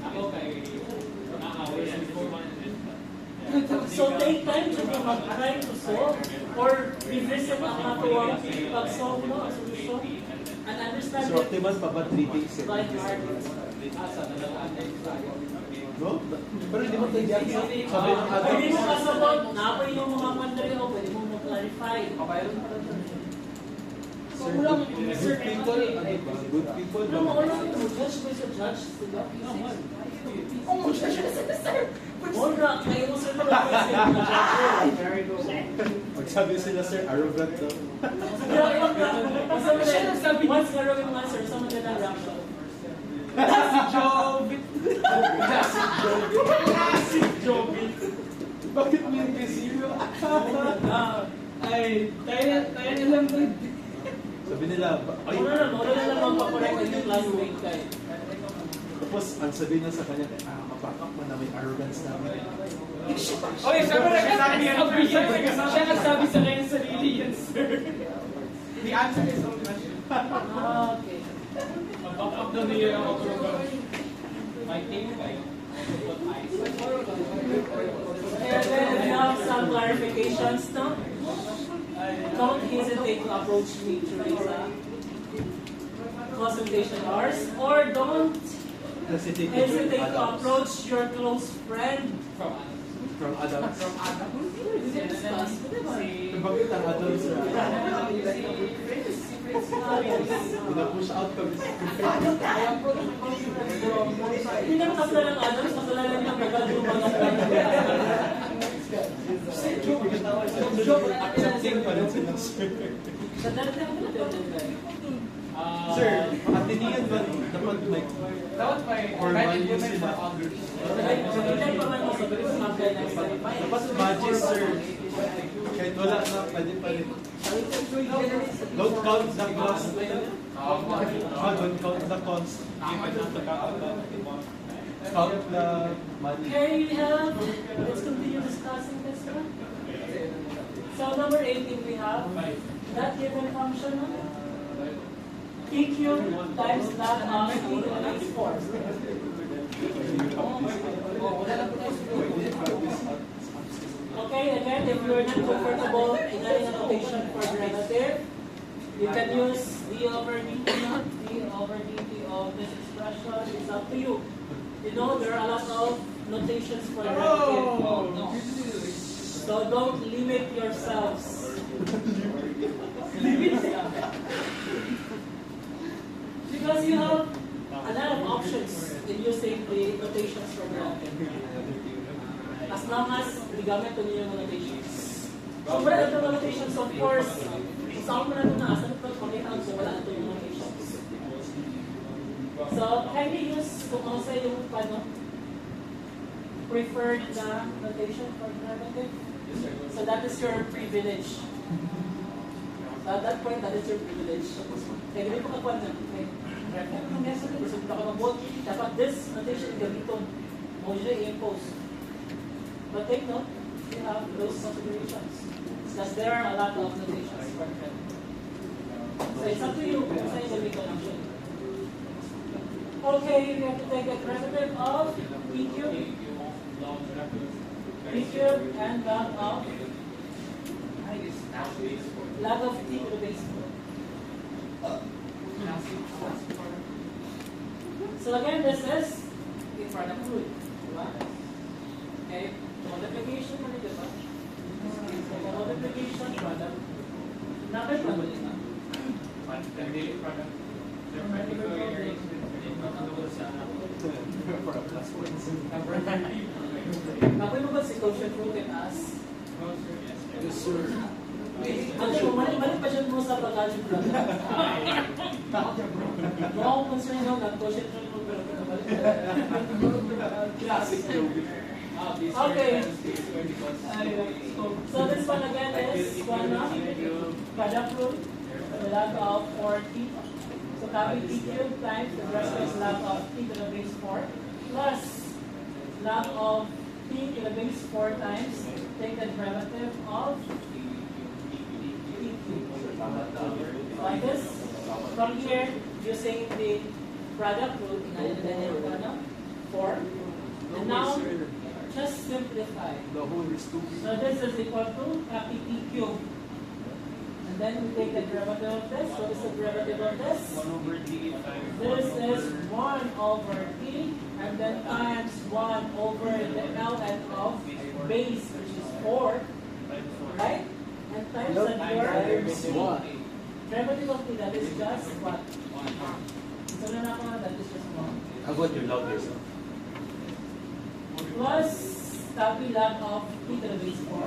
Ako kay So take time to mag-try to solve or revisit ang natuwang pag-solve mo ang solusyon and understand So, optimal pa ba 3 days? by heart. No? Pero hindi mo tayo diyan. Sabi ng Pwede mo adults. kasagot, napay yung mga mandari o pwede mo mag-clarify. Sir, good people, ano ba? Good people. Ano mo, wala yung judge ba sa judge? Sila? Oh, mag-judge na sila, sir! Wala, kayo mo sir Magsabi sila, sir, arrogant daw. Once arrogant man, sir, sa mga reaction. Bakit may zero? Ay, tayo na lang ba? Sabi nila, ay, Wala na lang magpakorek ang yung classmate kayo. tapos ang sabi na sa kanya, mapakak mo na may arrogance namin. Okay, sabi na nagsasabi yan. Siya nagsabi sa kanyang sarili yan, sir. The answer is on question. Okay. Mag-up na niya ang approval. My take kayo. And then we have some clarifications now. Don't hesitate to approach me, Teresa. Consultation hours. Or don't Hesitate hesitate to approach your close friend. from adults. Is it discussed? Bakit ang adults na pina-push out kami sa Hindi naman kasala ng adults, kasala lang ng nagagawang accepting pa rin sila, sir. Sa dati ako Sir, Atenean ba dapat may Dapat may or value sila? Dapat badges, sir. Kahit wala na, pwede pa rin. Don't count the cost. Don't count the cost. Count the money. Okay, we have, let's continue discussing this one. So number 18 we have that given function PQ times that of P to the next 4. Okay, again, if you're not comfortable in adding a notation for derivative, you can use d over dt, d over dt of this expression. It's up to you. You know, there are a lot of notations for derivative. So don't limit yourselves. Because you have a lot of options in using the notations for derivative. As long as gamit ko niyo yung notations. So wala ito yung notations, of course, saan mo na ito na, asan ito pag-count, so wala ito yung notations. So, kindly use kung ano sa yung preferred na notation for derivative. So that is your privilege. So at that point, that is your privilege. Kaya hindi ko kakuha na, dapat this notation gamiton mo yun i-impose. But take note, you have those considerations. Because there are a lot of notations for credit. So it's up to you kung saan yung gamiton actually. Okay, we have to take a derivative of PQ. PQ and log of t to the base 4. So again, this is in front of root. Okay, multiplication mo rin diba? Multiplication product. Nakit na mo rin Daily product. For a plus points. Ako'y mo ba si quotient rule can ask? Yes, sir. Ano mo, mali pa siya mo sa pag-algebra. Kung ako concern nyo, nag-quotient rule pero pinabalik. Classic Joby. Okay. So this one again is one of product rule, the log of 4t. So copy t cubed times the rest is log of t to the base 4 plus log of t to the base 4 times take the derivative of t cubed. Like this. From here, using the product rule, 4. And now, just simplify. The whole is 2. So this is equal to copy t cubed. And then we take the derivative of this. What is the derivative of this? 1 over d times This is 1 over t, and then times 1 over the ln of base, which is 4, right? And times Nope. that your What? derivative of t, that is just what? So na ako na, that is just 1. How about you love yourself? Plus copy log of t to the base 4.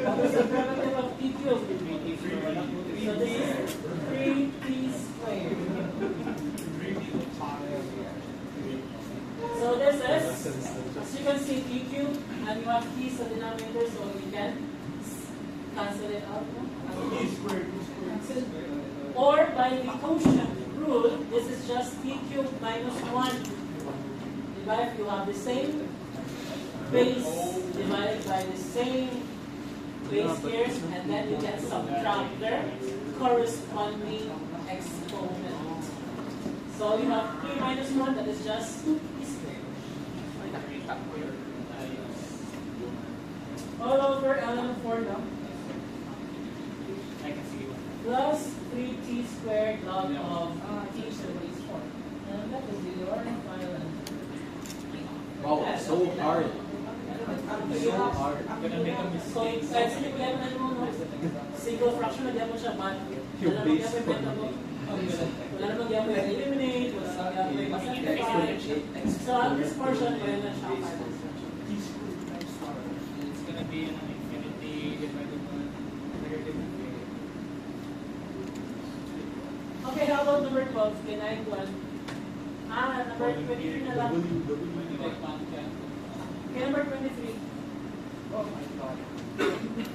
Tapos the derivative of t cubed. So this is 3t squared. So this is, as you can see, t cubed, and you have t sa denominator, so you can cancel it out. No? Cancel. Or by the quotient rule, this is just t cubed minus 1. If you have the same base divided by the same base here, and then you can subtract their corresponding exponent. So you have 3 minus 1, that is just 2t squared. All over ln of 4 now. Plus 3t squared log of t to the base 4. And that is your final answer. Wow, so hard. So hard. I'm gonna make a So, mistake. kahit sinigyan mo na mo, single fraction na diyan mo siya, but Yung wala namang base diyan mo for yung wala namang diyan mo yung eliminate, wala namang diyan mo yung simplify. So, at this portion, kaya na siya final instruction. It's gonna be an infinity divided by negative. Okay, how about number 12? Can I go on? Number 23 na lang. Okay, number 23. Oh my god.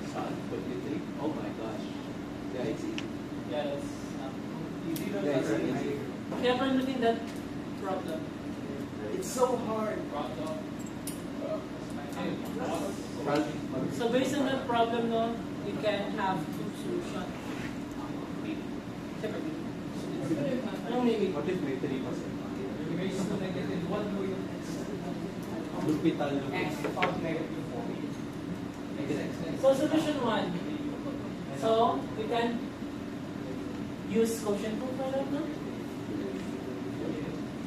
Son, 23? Oh my gosh. Yeah, it's easy. Yeah, that's easy. Yeah, it's easy. Okay, I'm looking that problem. It's so hard. So, based on that problem, no, you can have two solutions. No, maybe. What if may 3%? Raise to negative 1 mo yung x. Lupital. X of negative 4. So, solution 1. So, we can use quotient rule for that, no?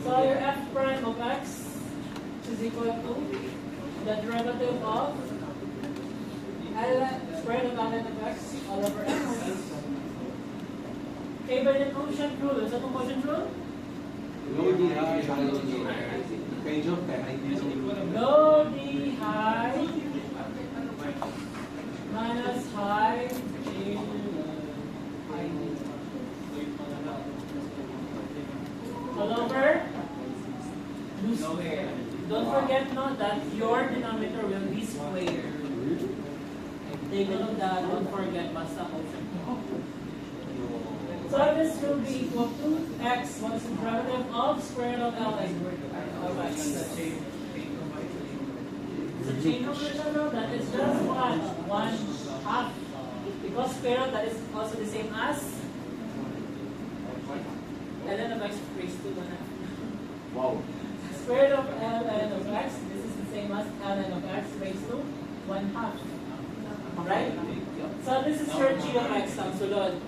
So, your f prime of x is equal to the derivative of L square root of ln of x all over x. Okay, by the quotient rule, is that the quotient rule? No D high, no D high. Page of 10, I think. Low d high minus high in all over square. Don't forget no that your denominator will be square. Take a look that. Don't forget basta quotient. So this will be equal to x. What is the derivative of square root of ln of x? So chain notation, no, that is just 1/2. Because square root, that is also the same as ln of x raised to 1/2. Wow. Square root of ln of x, this is the same as ln of x raised to 1/2. Right? So this is your g of x, ang sulod.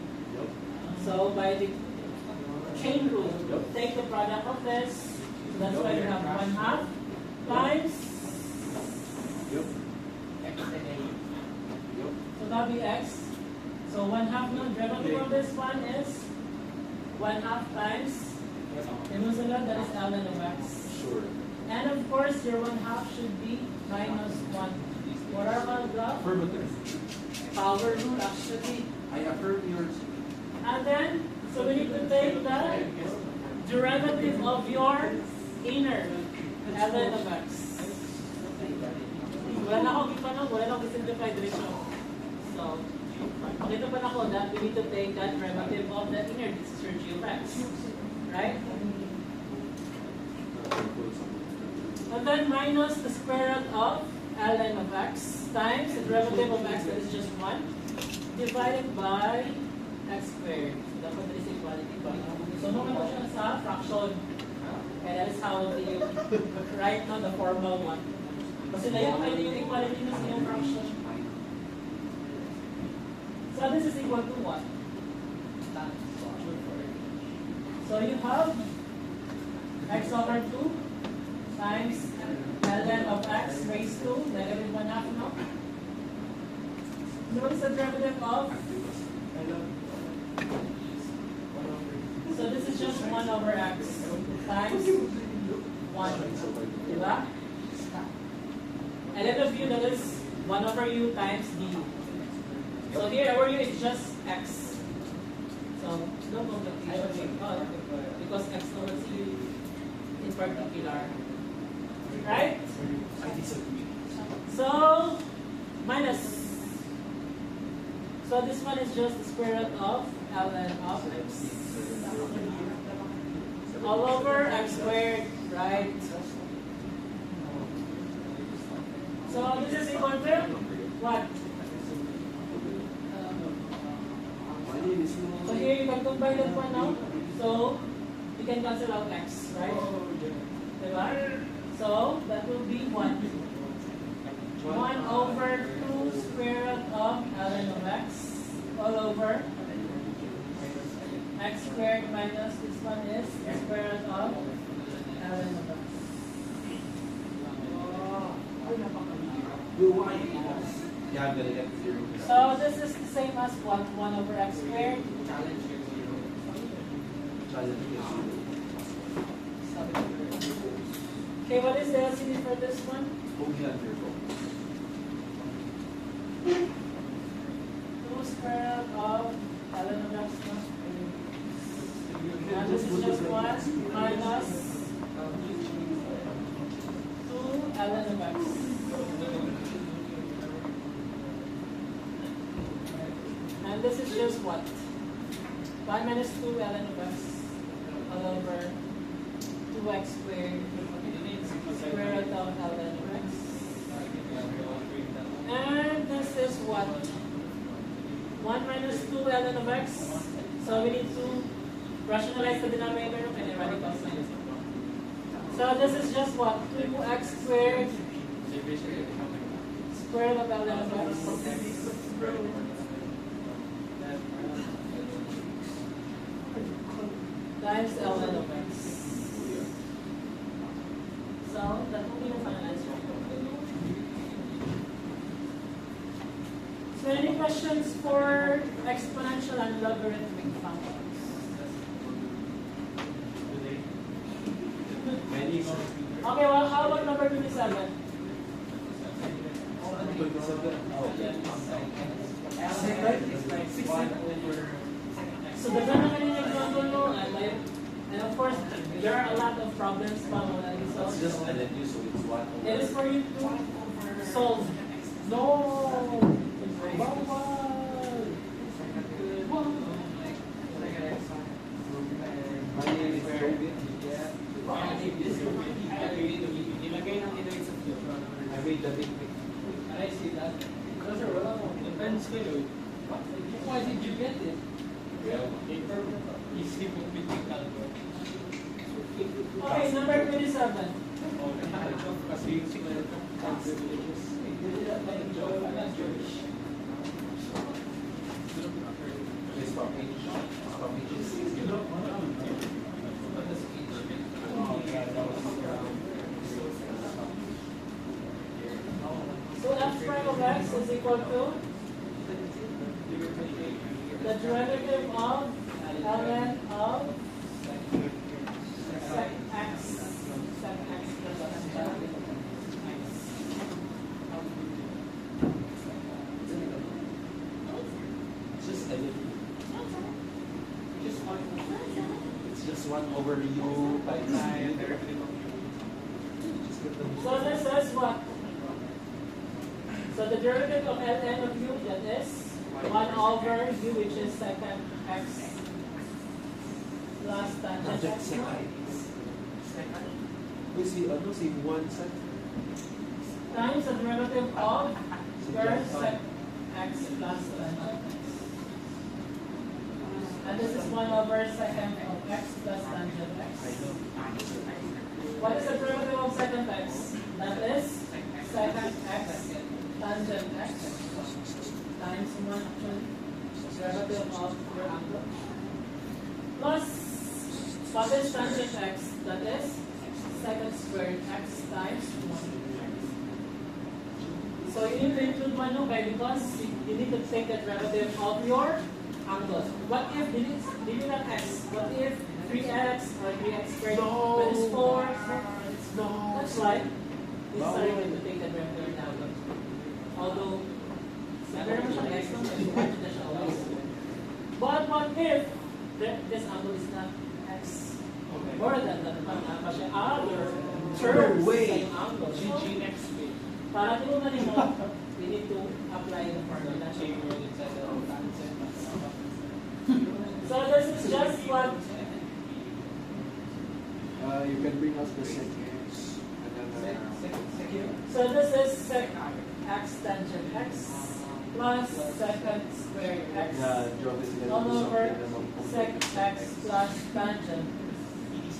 So by the chain rule, take the product of this. So that's why you have 1/2 times. Yep. So that will be x. So 1/2 no, derivative of this one is 1/2 times, that is ln of x. Sure. And of course, your 1/2 should be minus 1. What are our graph? Affirmative. Power rule actually. I affirm yours. And then, so we need to take the derivative of your inner ln of x. Wala na akong ipanog, wala na akong simplify diretso. So, dito pa na ako that we need to take that derivative of the inner, this is your g of x. Right? And then minus the square root of ln of x times the derivative of x, that is just 1, divided by x squared. So, dapat there is equality pa. So, muna mo siya sa fraction. Okay, that is how you write now the formal one. Kasi layo kayo yung equality na sa yung fraction. So, this is equal to what? So, you have x over 2 times ln of x raised to negative 1/2 now. Notice the derivative of. So this is just 1 over x times 1. Diba? And then of u, that is 1 over u times d. So here over u is just x. So no multiplication. Because x over u in particular. Right? I disagree. So, minus. So this one is just the square root of ln of x. All over x squared, right? So this is equal to what? So here you can combine that one now. So you can cancel out x, right? Diba? So that will be 1. 1 over 2 square root of ln of x all over x squared minus this one is square root of ln of x. Yeah, I'm gonna get 0. So this is the same as what? 1 over x squared. Okay, what is the LCD for this one? 2 square root of ln of x. And this is just 1 minus 2 ln of x. And this is just what? 1 minus 2 ln of x all over 2x squared square root of ln of x. And this is what? 1 minus 2 ln of x. So we need to rationalize the denominator and then radical sign. So this is just what? 2x squared square root of ln of x. Times ln of x. So that will be the final answer. So any questions for exponential and logarithmic functions? Many. Okay, well how about number 27? So the example and of course there are a lot of problems so It's just an and so it's 1 over. it is for you to solve. No! My name is Joby. I made the big pic. I see that. Depends kayo. Why did you get it? Easy mo physical. Okay, number 27. Kasi yung signal ko. Please stop me. Stop me. So f prime of x is equal to the derivative of ln of sec x plus tangent x. Just LU. Just one. It's just 1 over U by time. Just get the So this is what? So the derivative of ln of u, that is 1 over u, which is secant x plus tangent Tangent x. sec Wait, si 1 sec? Times the derivative of square sec x plus tangent x. And this is 1 over secant of x plus tangent x. What is the derivative of secant x? That is secant x tangent x times 1 actually derivative of your angle plus what is tangent x? That is secant squared x times 1. So you need to include 1 okay, because you need to take the derivative of your angle. What if delete that x? What if 3x or 3x squared minus 4? That's right. This is how you're going to take the derivative now. Although, never naman siyang x lang, na siya always. But what if this angle is not x? More than that, pa siya other terms sa yung angle. So, next week. para di mo malimot, we need to apply the formula. So this is just what, You can bring us the sec x. so this is sec x tangent x plus secant squared x all over sec x plus tangent.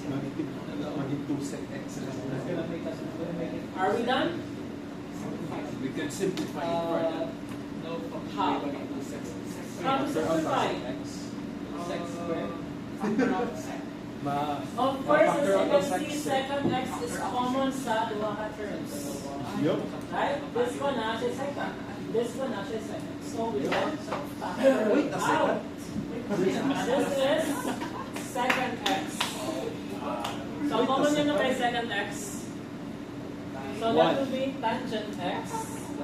Maging 2 sec x. Are we done? We can simplify it further. How? How to simplify? Sec squared. Of course, as you can see, secant x is common sa dua ka terms. Yup. Right? This one na siya secant. This one na siya secant. So we have to factor Wait a second. out. This is secant x. So common yun na kay secant x. So that will be tangent x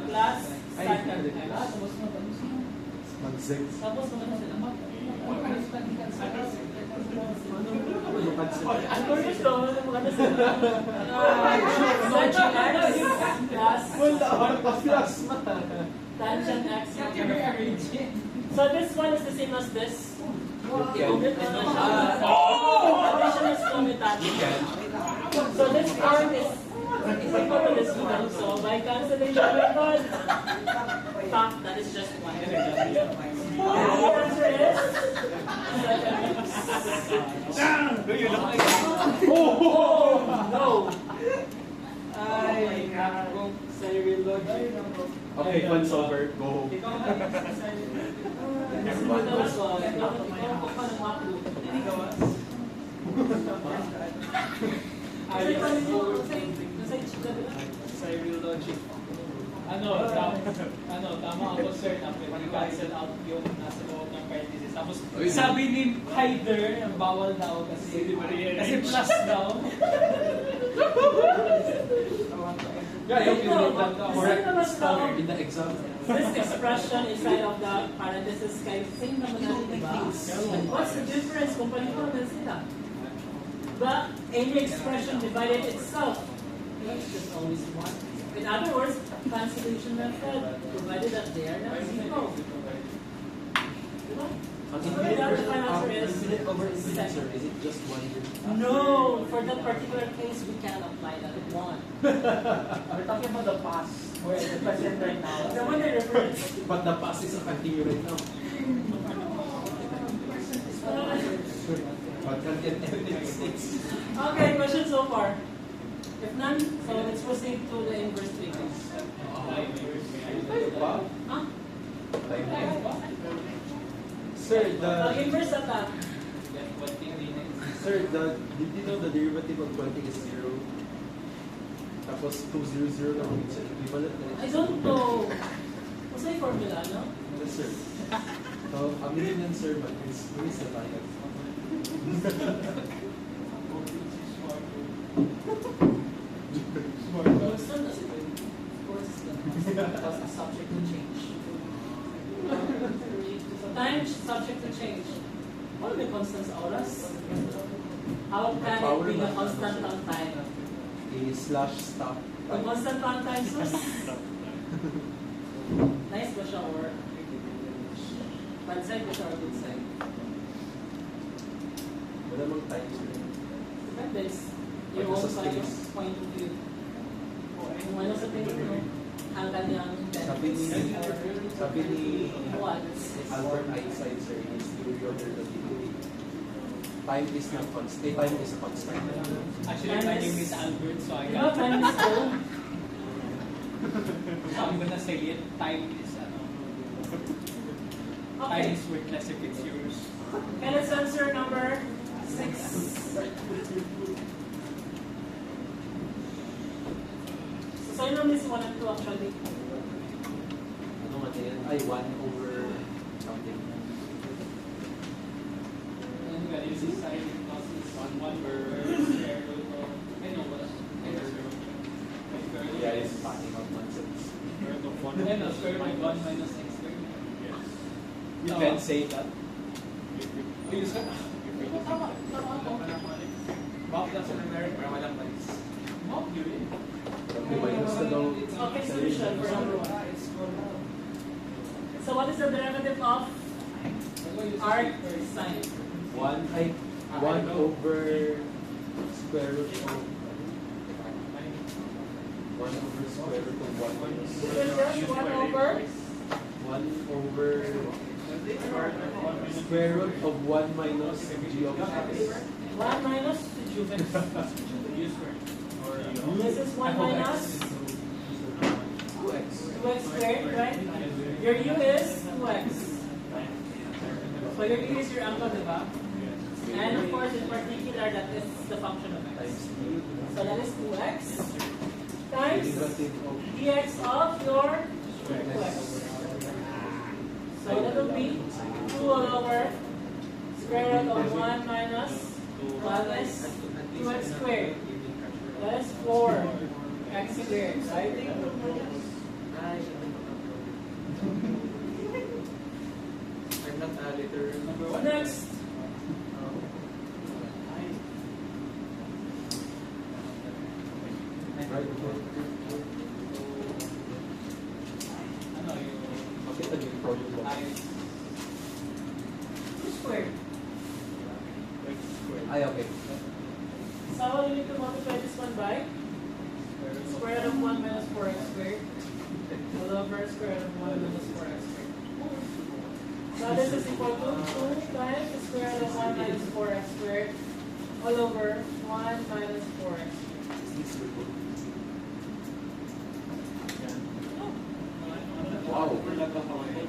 plus secant x. Mag-sec. Tapos naman sila. Mag-sec. Ang curious to, ano sila? Secant x plus tangent x. So this one is the same as this. Addition is commutative. So this part is equal to this one. So by cancellation method, that is just one. The answer is oh no! Ay, Okay, once over. Go home. Logic. Tama ako sir na pwede cancel out yung nasa loob ng parenthesis. Tapos sabi ni Hyder, bawal daw kasi plus daw. Correct Scholar in the exam. This expression inside of the parenthesis kay same naman natin, diba? What's the difference kung palito naman sila? The any expression divided itself. It's just always one. In other words, cancellation method, provided that they are not equal. Diba? Infinite over infinite, sir. Is it just 1 year? No, for that particular case, we can apply that one. We're talking about the past, where the present right now. The one they reference. But the past is a continue right now. But can get evidence. Okay, question so far. If none, so let's proceed to the inverse treatment. Wow. Huh? Sir, The inverse of that. did you know the derivative of 20 is 0? Tapos 200 lang yung equivalent. I don't know. What's the formula, no? Yes, sir. So, aminin ng sir, but it's na tayo. Constant kasi ito. Of course, because it's subject to change. So time is subject to change. What are the constants oras? How can it be a constant on time? I/slash stop. Kung constant on time, sus. Nice ba siya or bad side ba siya or good side? Wala mong time sir. Depende. Your Pagka own sa space. point of view. Kung ano sa tingin mo, ang kanyang Sabi ni what? Albert Einstein, sir, in his theory of relativity, time is not constant. Time is a constant. Actually, my name is Albert, so I You know, got time is gold. So I'm gonna say it. Time is time Okay. is worthless if it's yours. Okay, let's answer number 6. So, sa'yo naman is 1 and 2 actually. Ano man yan? Ay, 1 over something. And when you see sine it causes 1 over square root of I know what Yeah, it's packing out nonsense. square root of 1 and no, square root of 1 minus x squared. You No. can say that. Please, sir. Tama, tama ako. Bob does an numeric para walang malis. No, you're in. May minus na daw. Okay, solution for number 1. So, what is the derivative of arc sine? 1 over square root of 1 over square root of 1 minus Is it just 1 over? 1 over square root of 1 minus g of x. 1 minus Juvex. This is 1 minus 2x. 2x squared, right? Your u is 2x. So your u is your angle, diba? And of course, in particular, that is the function of x. Times t. So that is 2x times Derivative of dx of your 2x. So that will be 2 all over square root of 1 minus 1 is 2x squared. That is 4x squared. So I think I'm not a literal number one. next. Right. Ano yung Bakit naging problem mo? I 2 squared. Ay, okay. So you need to multiply this one by square root of 1 minus 4x squared. All over square root of 1 minus 4x squared. So this is equal to 2 times the square root of 1 minus 4x squared. All over 1 minus 4x. Wow.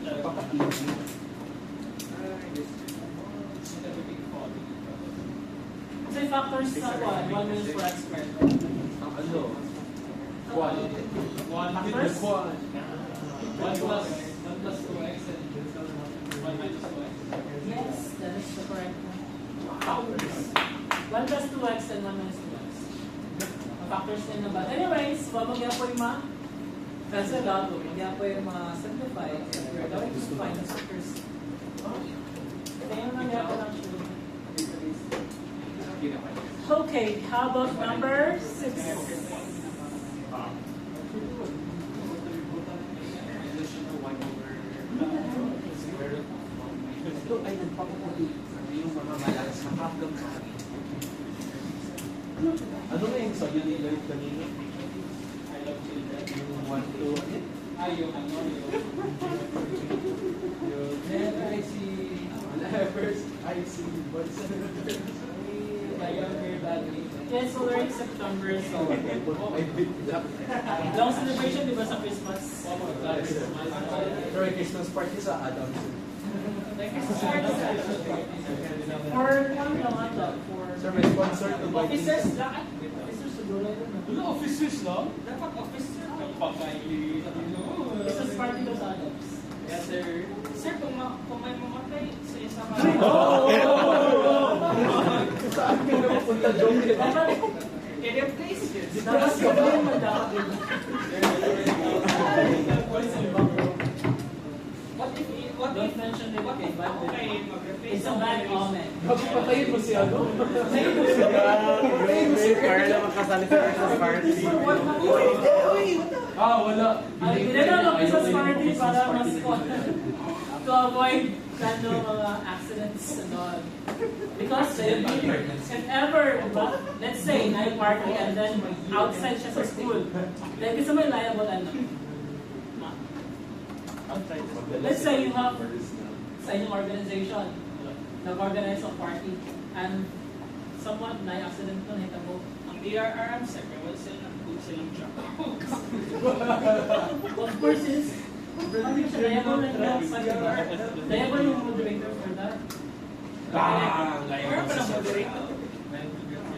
Napaka-easy. So yung factors sa 1 minus 4x squared. Ang ano? Kwan. Factors? Kwan. 1 plus 2x and 1 minus 2x. Yes, that is the correct one. Factors. 1 plus 2x and 1 minus 2x. Ang factors din na ba? Anyways, wag mag-apoy cancel out. Mag-apoy ma-simplify. We're going to find the factors. Kaya naman gapon actually. Okay, how about number 6? Ito ay nagpapaputi yung mga malas na hanggang sa akin. Ano nga yung sabi ni Lloyd kanina? I love children. Yung 1 to Ay, yung ano, yung Then I see levers, I see boys. Yes, so we're in September, so I did that. long celebration, di ba, sa Christmas? Pero yung Christmas party sa Adams. For one lang ata, for Sir, may sponsor to buy officers lang. Officers siguro yun. Wala, officers lang? Dapat officer. Kapakaili. Christmas party daw sa Adams. Yes, sir. Sir, kung kung may mamatay sa isa ka. Saan ka na mapunta, Joke? Dapat, I-replace it. dapat gawin mo dapat. What if, Don't mention it, what okay, if but ako kayo mag-replace it's a bad omen. Bakit patayin mo si ano? Carla makasali sa Christmas party. Wala. Ay, ginagawa ng Christmas party para mas to avoid mga accidents and all. Because if ever, diba, let's say, na party and then outside siya sa school, then gusto mo yung liable ano. Let's say you have sa inyong organization, nag-organize of party, and someone na accident nun, hitabo. Ang DRR, second, wala silang truck. Of course, is liable yung moderator for that. Meron pa ng moderator.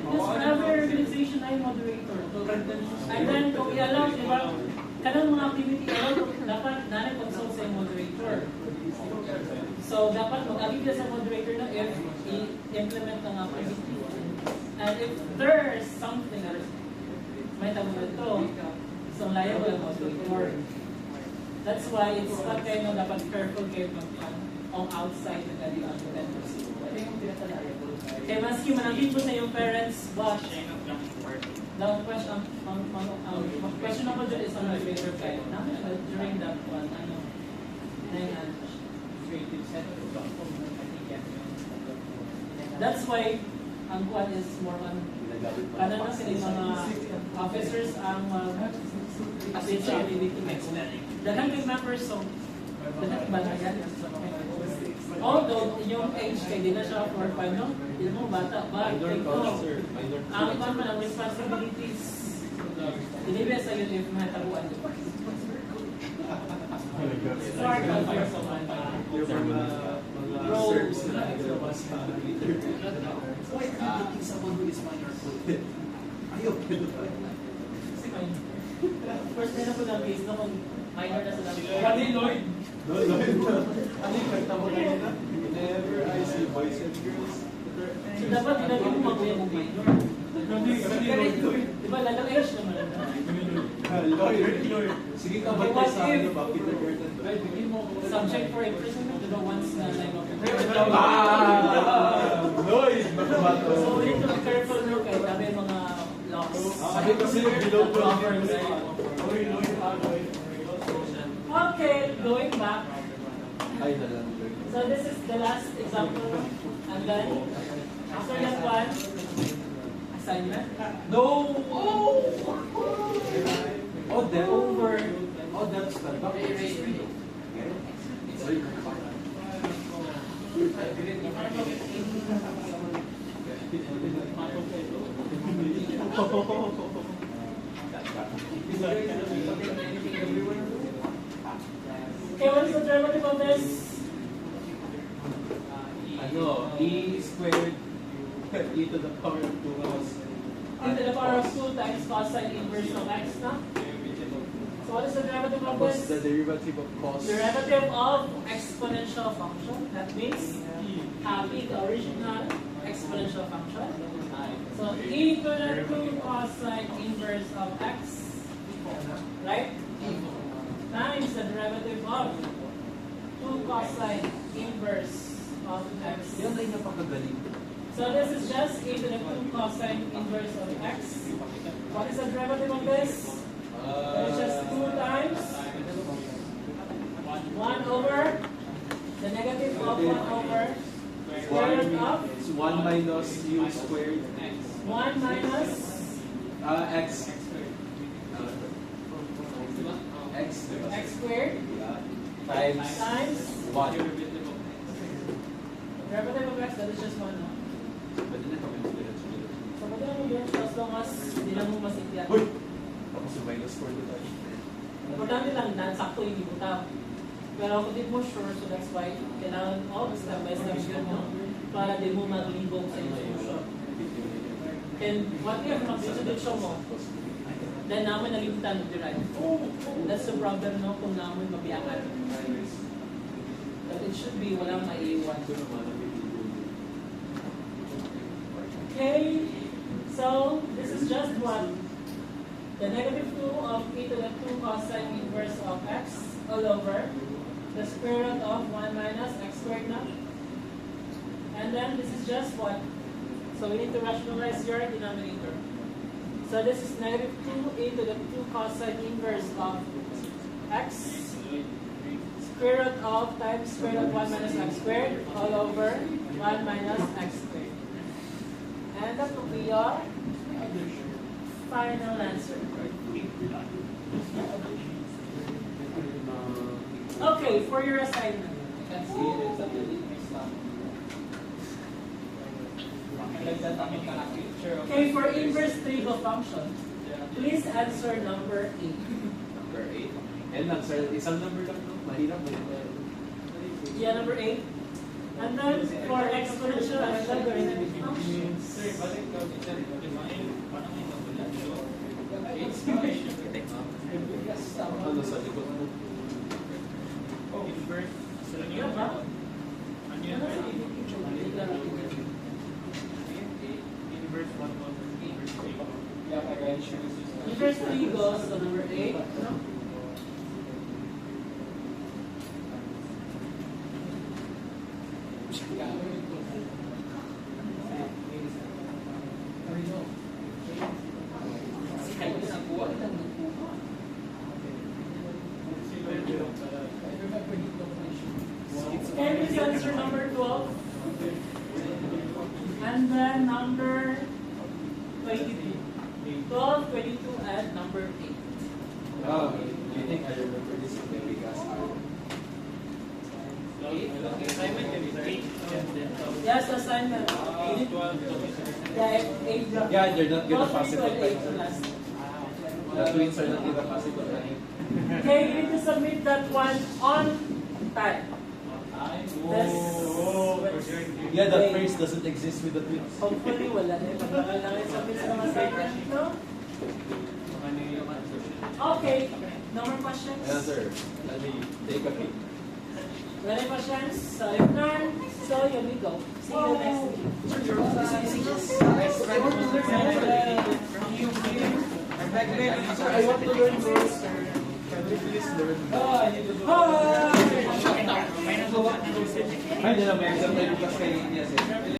Yes, every organization ay moderator. And then, kung i-allow, di ba, kanang mga activity, dapat na-consult sa moderator. So, dapat mag-agig ka sa moderator na if i-implement ang activity. And if there's something that may tabo ito, so liable ang moderator. That's why it's not kayo na dapat careful kayo on outside na gani ang vendors. Ito yung pinatalayo. Kaya maski managin po sa iyong parents, wash. The question ako dyan is on my favorite kayo. During that one, that's why ang kuwan is more on na sila yung mga officers ang assist sa activity. Dalang kay members, so dalang ba na yan? Although, yung age kay di na siya for paano, hindi mo bata ba? Ang iba man ang responsibilities. Dilibre sa yun if may tabuan. Start on your roles. Why are you dating someone who is minor? Ayaw. First na po ng case na kung minor na sila. Kani Lloyd? No, Lloyd. Ano yung kanta mo kanina? Whenever I see boys and girls. So dapat ginagawa mo mag-uwi mo minor. Diba, lalang age naman. Lloyd. Sige ka ba sa ano ba? Kindergarten. Subject for imprisonment, diba, once na like Lloyd! So we need to be careful no kay dami mga laws. Sabi kasi below Governs. Okay, going back. Ay, nalang. So this is the last example. And then, after that one, assignment. No! Oh, that over. Oh, that's the back. Okay, what is the derivative of this? Ano? E squared e to the power of 2 plus E to the power of 2 times cosine inverse of x, na? So what is the derivative of What's the this? derivative of cos? Derivative of exponential function. That means having the original exponential function. So e to the 2 cosine inverse of x, right? Times the derivative of 2 cosine inverse of x. Yan ay napakagaling. So this is just e to the 2 cosine inverse of x. What is the derivative of this? It's just 2 times 1 over the negative of 1 over square root of It's 1 minus u squared 1 minus x x x squared times times 1. derivative of x, that is just 1. No? Pwede na kami So pwede mo yun as long as hindi lang mo masintiyan. Uy! Tapos yung minus 4 to tayo. Importante lang na sakto yung ibutaw. Pero kung di mo sure, so that's why kailangan step by step yun, no? Para di mo maglibog sa solution. And what if mag-solution mo? Then namin nalimutan mo derive. That's the problem, no? Kung namin mabiyakan. But it should be walang maiiwan. Okay, so this is just what? The negative 2 of e to the 2 cosine inverse of x all over the square root of 1 minus x squared now. And then this is just what? So we need to rationalize your denominator. So this is negative 2 e to the 2 cosine inverse of x square root of times square root of 1 minus x squared all over 1 minus x squared. And that will be your final answer. Okay, for your assignment. You can see it, it's a little mixed up. Like that, I mean, a picture of Okay, for inverse trigo function, please answer number 8. Number 8. Yan lang, sir. Isang number lang, no? Mahirap. Yeah, number 8. And then for exponential and logarithmic functions, Sir, balik daw dito, define, parang may nabulat. Ano sa likod mo? Inverse. yeah ba? Ano Ano sa Inverse 1 over inverse 3. Yeah, my guys, shoes. Inverse trigo, so number 8. No? Can you answer number 12? And then number 22. 12, 22, and number 8. Oh, do you think I remember this in the big ass hour? Yes, assignment. Yeah, 8. Yeah, they're not gonna 12, pass it 22, and 8 like last. the twins are not gonna pass it on. Okay, you need to submit that one on time. This, Yeah, that phrase doesn't exist with the twins. hopefully, wala na yung pagbagal na kayo submit sa mga assignment, no? Okay, no more questions? Yeah, sir. Let me take a peek. Any questions? So if none, so here we go. See you next week. I want to learn this. Can we please learn? Oh, I need to do Hi! Ay, hindi na, may exam tayo bukas kay Inias eh.